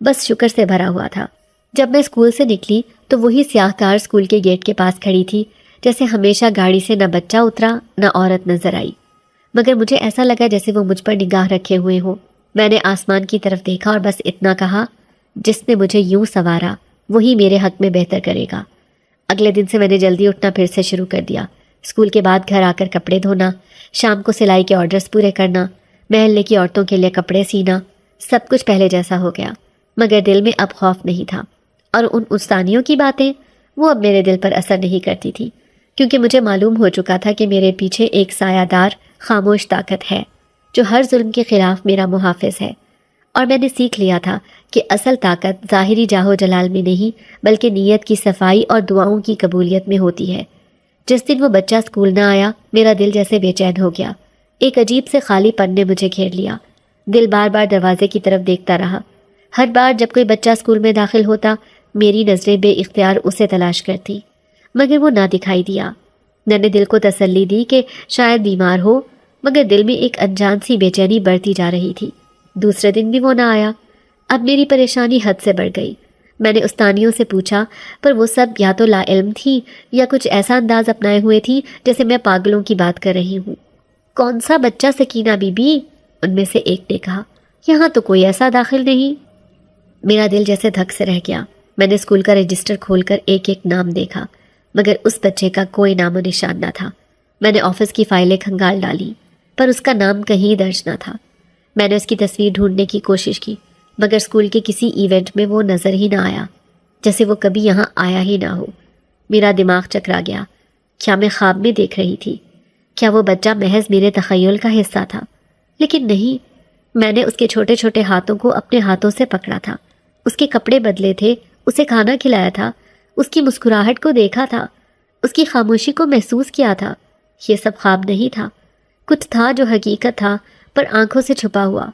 بس شکر سے بھرا ہوا تھا۔ جب میں اسکول سے نکلی تو وہی سیاہ کار اسکول کے گیٹ کے پاس کھڑی تھی، جیسے ہمیشہ گاڑی سے نہ بچہ اترا نہ عورت نظر آئی، مگر مجھے ایسا لگا جیسے وہ مجھ پر نگاہ رکھے ہوئے ہوں۔ میں نے آسمان کی طرف دیکھا اور بس اتنا کہا، جس نے مجھے یوں سنوارا وہی میرے حق میں بہتر کرے گا۔ اگلے دن سے میں نے جلدی اٹھنا پھر سے شروع کر دیا۔ اسکول کے بعد گھر آ کر کپڑے دھونا، شام کو سلائی کے آرڈرز پورے کرنا، محلے کی عورتوں کے لیے کپڑے سینا، سب کچھ پہلے جیسا ہو گیا، مگر دل میں اب خوف نہیں تھا۔ اور ان استانیوں کی باتیں، وہ اب میرے دل پر اثر نہیں کرتی تھی، کیونکہ مجھے معلوم ہو چکا تھا کہ میرے پیچھے ایک سایہ دار خاموش طاقت ہے جو ہر ظلم کے خلاف میرا محافظ ہے۔ اور میں نے سیکھ لیا تھا کہ اصل طاقت ظاہری جاہو جلال میں نہیں بلکہ نیت کی صفائی اور دعاؤں کی قبولیت میں ہوتی ہے۔ جس دن وہ بچہ اسکول نہ آیا، میرا دل جیسے بے چین ہو گیا۔ ایک عجیب سے خالی پن نے مجھے گھیر لیا۔ دل بار بار دروازے کی طرف دیکھتا رہا۔ ہر بار جب کوئی بچہ اسکول میں داخل ہوتا، میری نظریں بے اختیار اسے تلاش کرتی، مگر وہ نہ دکھائی دیا۔ میں نے دل کو تسلی دی کہ شاید بیمار ہو، مگر دل میں ایک انجان سی بے چینی بڑھتی جا رہی تھی۔ دوسرے دن بھی وہ نہ آیا۔ اب میری پریشانی حد سے بڑھ گئی۔ میں نے استانیوں سے پوچھا، پر وہ سب یا تو لا علم تھی یا کچھ ایسا انداز اپنائے ہوئے تھی جیسے میں پاگلوں کی بات کر رہی ہوں۔ کون سا بچہ سکینہ بی بی؟ ان میں سے ایک نے کہا، یہاں تو کوئی ایسا داخل نہیں۔ میرا دل جیسے دھک سے رہ گیا۔ میں نے اسکول کا رجسٹر کھول کر ایک ایک نام دیکھا، مگر اس بچے کا کوئی نام و نشان نہ تھا۔ میں نے آفس کی فائلیں کھنگال ڈالی، پر اس کا نام کہیں درج نہ تھا۔ میں نے اس کی تصویر ڈھونڈنے کی کوشش کی، مگر اسکول کے کسی ایونٹ میں وہ نظر ہی نہ آیا، جیسے وہ کبھی یہاں آیا ہی نہ ہو۔ میرا دماغ چکرا گیا۔ کیا میں خواب میں دیکھ رہی تھی؟ کیا وہ بچہ محض میرے تخیل کا حصہ تھا؟ لیکن نہیں، میں نے اس کے چھوٹے چھوٹے ہاتھوں کو اپنے ہاتھوں سے پکڑا تھا، اس کے کپڑے بدلے تھے، اسے کھانا کھلایا تھا، اس کی مسکراہٹ کو دیکھا تھا، اس کی خاموشی کو محسوس کیا تھا۔ یہ سب خواب نہیں تھا، کچھ تھا جو حقیقت تھا، پر آنکھوں سے چھپا ہوا۔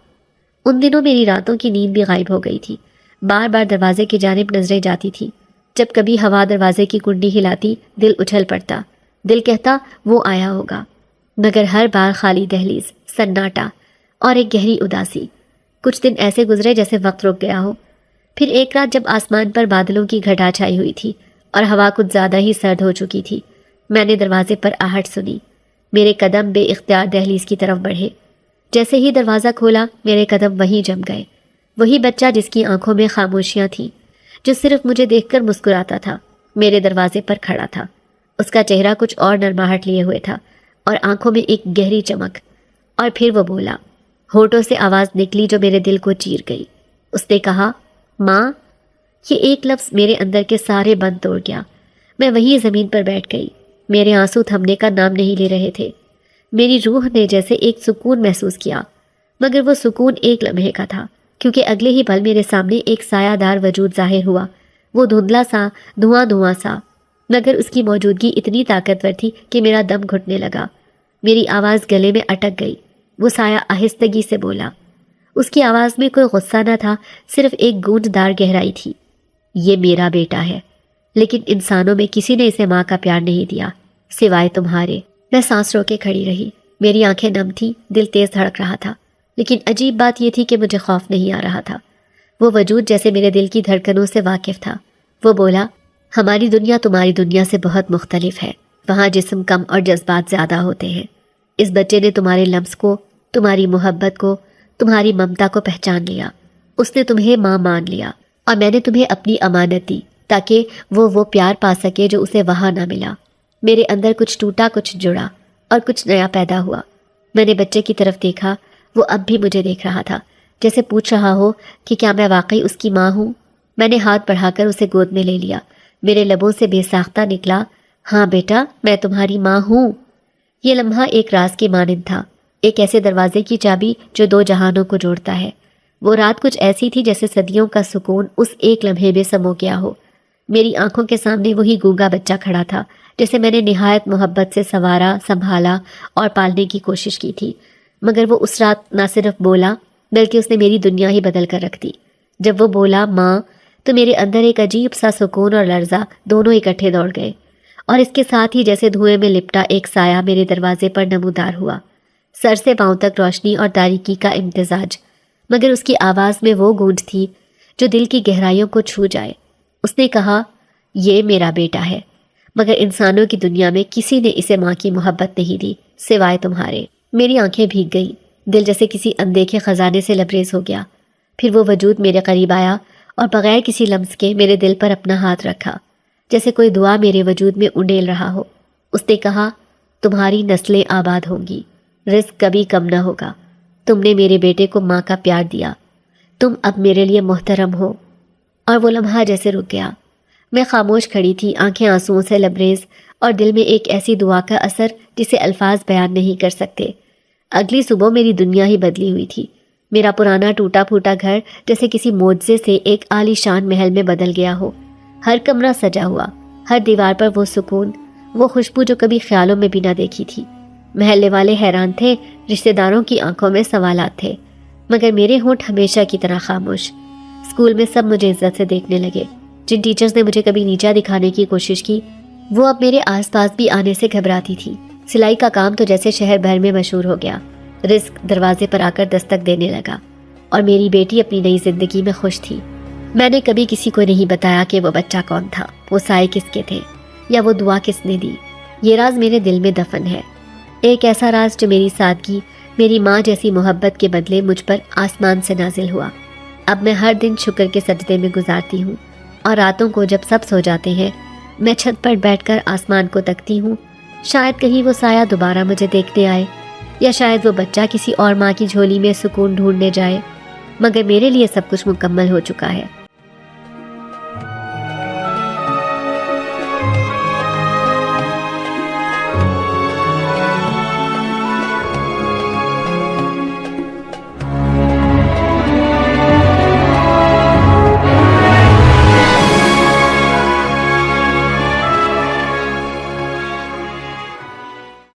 ان دنوں میری راتوں کی نیند بھی غائب ہو گئی تھی۔ بار بار دروازے کی جانب نظریں جاتی تھی۔ جب کبھی ہوا دروازے کی کنڈی ہلاتی، دل اچھل پڑتا، دل کہتا وہ آیا ہوگا، مگر ہر بار خالی دہلیز، سناٹا اور ایک گہری اداسی۔ کچھ دن ایسے گزرے جیسے وقت رک گیا ہو۔ پھر ایک رات جب آسمان پر بادلوں کی گھٹا چھائی ہوئی تھی اور ہوا کچھ زیادہ ہی سرد ہو چکی تھی، میں نے دروازے پر آہٹ سنی۔ میرے قدم بے اختیار دہلیز کی طرف بڑھے۔ جیسے ہی دروازہ کھولا، میرے قدم وہیں جم گئے۔ وہی بچہ جس کی آنکھوں میں خاموشیاں تھیں، جو صرف مجھے دیکھ کر مسکراتا تھا، میرے دروازے پر کھڑا تھا۔ اس کا چہرہ کچھ اور نرماہٹ لیے ہوئے تھا اور آنکھوں میں ایک گہری چمک۔ اور پھر وہ بولا، ہونٹوں سے آواز نکلی جو میرے دل کو چیر گئی۔ اس نے کہا، ماں۔ یہ ایک لفظ میرے اندر کے سارے بند توڑ گیا۔ میں وہیں زمین پر بیٹھ گئی۔ میرے آنسو تھمنے کا نام نہیں لے رہے تھے۔ میری روح نے جیسے ایک سکون محسوس کیا، مگر وہ سکون ایک لمحے کا تھا، کیونکہ اگلے ہی پل میرے سامنے ایک سایہ دار وجود ظاہر ہوا۔ وہ دھندلا سا، دھواں سا، مگر اس کی موجودگی اتنی طاقتور تھی کہ میرا دم گھٹنے لگا۔ میری آواز گلے میں اٹک گئی۔ وہ سایہ آہستگی سے بولا۔ اس کی آواز میں کوئی غصہ نہ تھا، صرف ایک گونجدار گہرائی تھی۔ یہ میرا بیٹا ہے، لیکن انسانوں میں کسی نے اسے ماں کا پیار نہیں دیا سوائے تمہارے۔ میں سانس رو کے کھڑی رہی۔ میری آنکھیں نم تھیں، دل تیز دھڑک رہا تھا، لیکن عجیب بات یہ تھی کہ مجھے خوف نہیں آ رہا تھا۔ وہ وجود جیسے میرے دل کی دھڑکنوں سے واقف تھا۔ وہ بولا، ہماری دنیا تمہاری دنیا سے بہت مختلف ہے، وہاں جسم کم اور جذبات زیادہ ہوتے ہیں۔ اس بچے نے تمہارے لمس کو، تمہاری محبت کو، تمہاری ممتا کو پہچان لیا۔ اس نے تمہیں ماں مان لیا، اور میں نے تمہیں اپنی امانت دی تاکہ وہ پیار پا سکے جو اسے وہاں نہ ملا۔ میرے اندر کچھ ٹوٹا، کچھ جڑا اور کچھ نیا پیدا ہوا۔ میں نے بچے کی طرف دیکھا، وہ اب بھی مجھے دیکھ رہا تھا، جیسے پوچھ رہا ہو کہ کیا میں واقعی اس کی ماں ہوں۔ میں نے ہاتھ بڑھا کر اسے گود میں لے لیا۔ میرے لبوں سے بے ساختہ نکلا، ہاں بیٹا، میں تمہاری ماں ہوں۔ یہ لمحہ ایک راز کے مانند تھا، ایک ایسے دروازے کی چابی جو دو جہانوں کو جوڑتا ہے۔ وہ رات کچھ ایسی تھی جیسے صدیوں کا سکون اس ایک لمحے میں سمو گیا ہو۔ میری آنکھوں کے سامنے وہی گونگا بچہ کھڑا تھا جسے میں نے نہایت محبت سے سنوارا، سنبھالا اور پالنے کی کوشش کی تھی، مگر وہ اس رات نہ صرف بولا بلکہ اس نے میری دنیا ہی بدل کر رکھ دی۔ جب وہ بولا ماں، تو میرے اندر ایک عجیب سا سکون اور لرزہ دونوں اکٹھے دوڑ گئے، اور اس کے ساتھ ہی جیسے دھوئیں میں لپٹا ایک سایہ میرے دروازے پر نمودار ہوا، سر سے پاؤں تک روشنی اور تاریکی کا امتزاج، مگر اس کی آواز میں وہ گونج تھی جو دل کی گہرائیوں کو چھو جائے۔ اس نے کہا، یہ میرا بیٹا ہے، مگر انسانوں کی دنیا میں کسی نے اسے ماں کی محبت نہیں دی سوائے تمہارے۔ میری آنکھیں بھیگ گئیں، دل جیسے کسی اندیکھے خزانے سے لبریز ہو گیا۔ پھر وہ وجود میرے قریب آیا اور بغیر کسی لمس کے میرے دل پر اپنا ہاتھ رکھا، جیسے کوئی دعا میرے وجود میں انڈیل رہا ہو۔ اس نے کہا، تمہاری نسلیں آباد ہوں گی، رزق کبھی کم نہ ہوگا۔ تم نے میرے بیٹے کو ماں کا پیار دیا، تم اب میرے لیے محترم ہو۔ اور وہ لمحہ جیسے رک گیا۔ میں خاموش کھڑی تھی، آنکھیں آنسوؤں سے لبریز، اور دل میں ایک ایسی دعا کا اثر جسے الفاظ بیان نہیں کر سکتے۔ اگلی صبح میری دنیا ہی بدلی ہوئی تھی۔ میرا پرانا ٹوٹا پھوٹا گھر جیسے کسی معجزے سے ایک عالی شان محل میں بدل گیا ہو۔ ہر کمرہ سجا ہوا، ہر دیوار پر وہ سکون، وہ خوشبو جو کبھی خیالوں میں بھی نہ دیکھی تھی۔ محلے والے حیران تھے، رشتہ داروں کی آنکھوں میں سوالات تھے، مگر میرے ہونٹ ہمیشہ کی طرح خاموش۔ اسکول میں سب مجھے عزت سے دیکھنے لگے۔ جن ٹیچرز نے مجھے کبھی نیچا دکھانے کی کوشش کی، وہ اب میرے آس پاس بھی آنے سے گھبراتی تھی۔ سلائی کا کام تو جیسے شہر بھر میں مشہور ہو گیا۔ رزق دروازے پر آ کر دستک دینے لگا، اور میری بیٹی اپنی نئی زندگی میں خوش تھی۔ میں نے کبھی کسی کو نہیں بتایا کہ وہ بچہ کون تھا، وہ سائے کس کے تھے، یا وہ دعا کس نے دی۔ یہ راز میرے دل میں دفن ہے، ایک ایسا راز جو میری سادگی، میری ماں جیسی محبت کے بدلے مجھ پر آسمان سے نازل ہوا۔ اب میں ہر دن شکر کے سجدے میں گزارتی ہوں، اور راتوں کو جب سب سو جاتے ہیں میں چھت پر بیٹھ کر آسمان کو تکتی ہوں، شاید کہیں وہ سایہ دوبارہ مجھے دیکھنے آئے، یا شاید وہ بچہ کسی اور ماں کی جھولی میں سکون ڈھونڈنے جائے، مگر میرے لیے سب کچھ مکمل ہو چکا ہے۔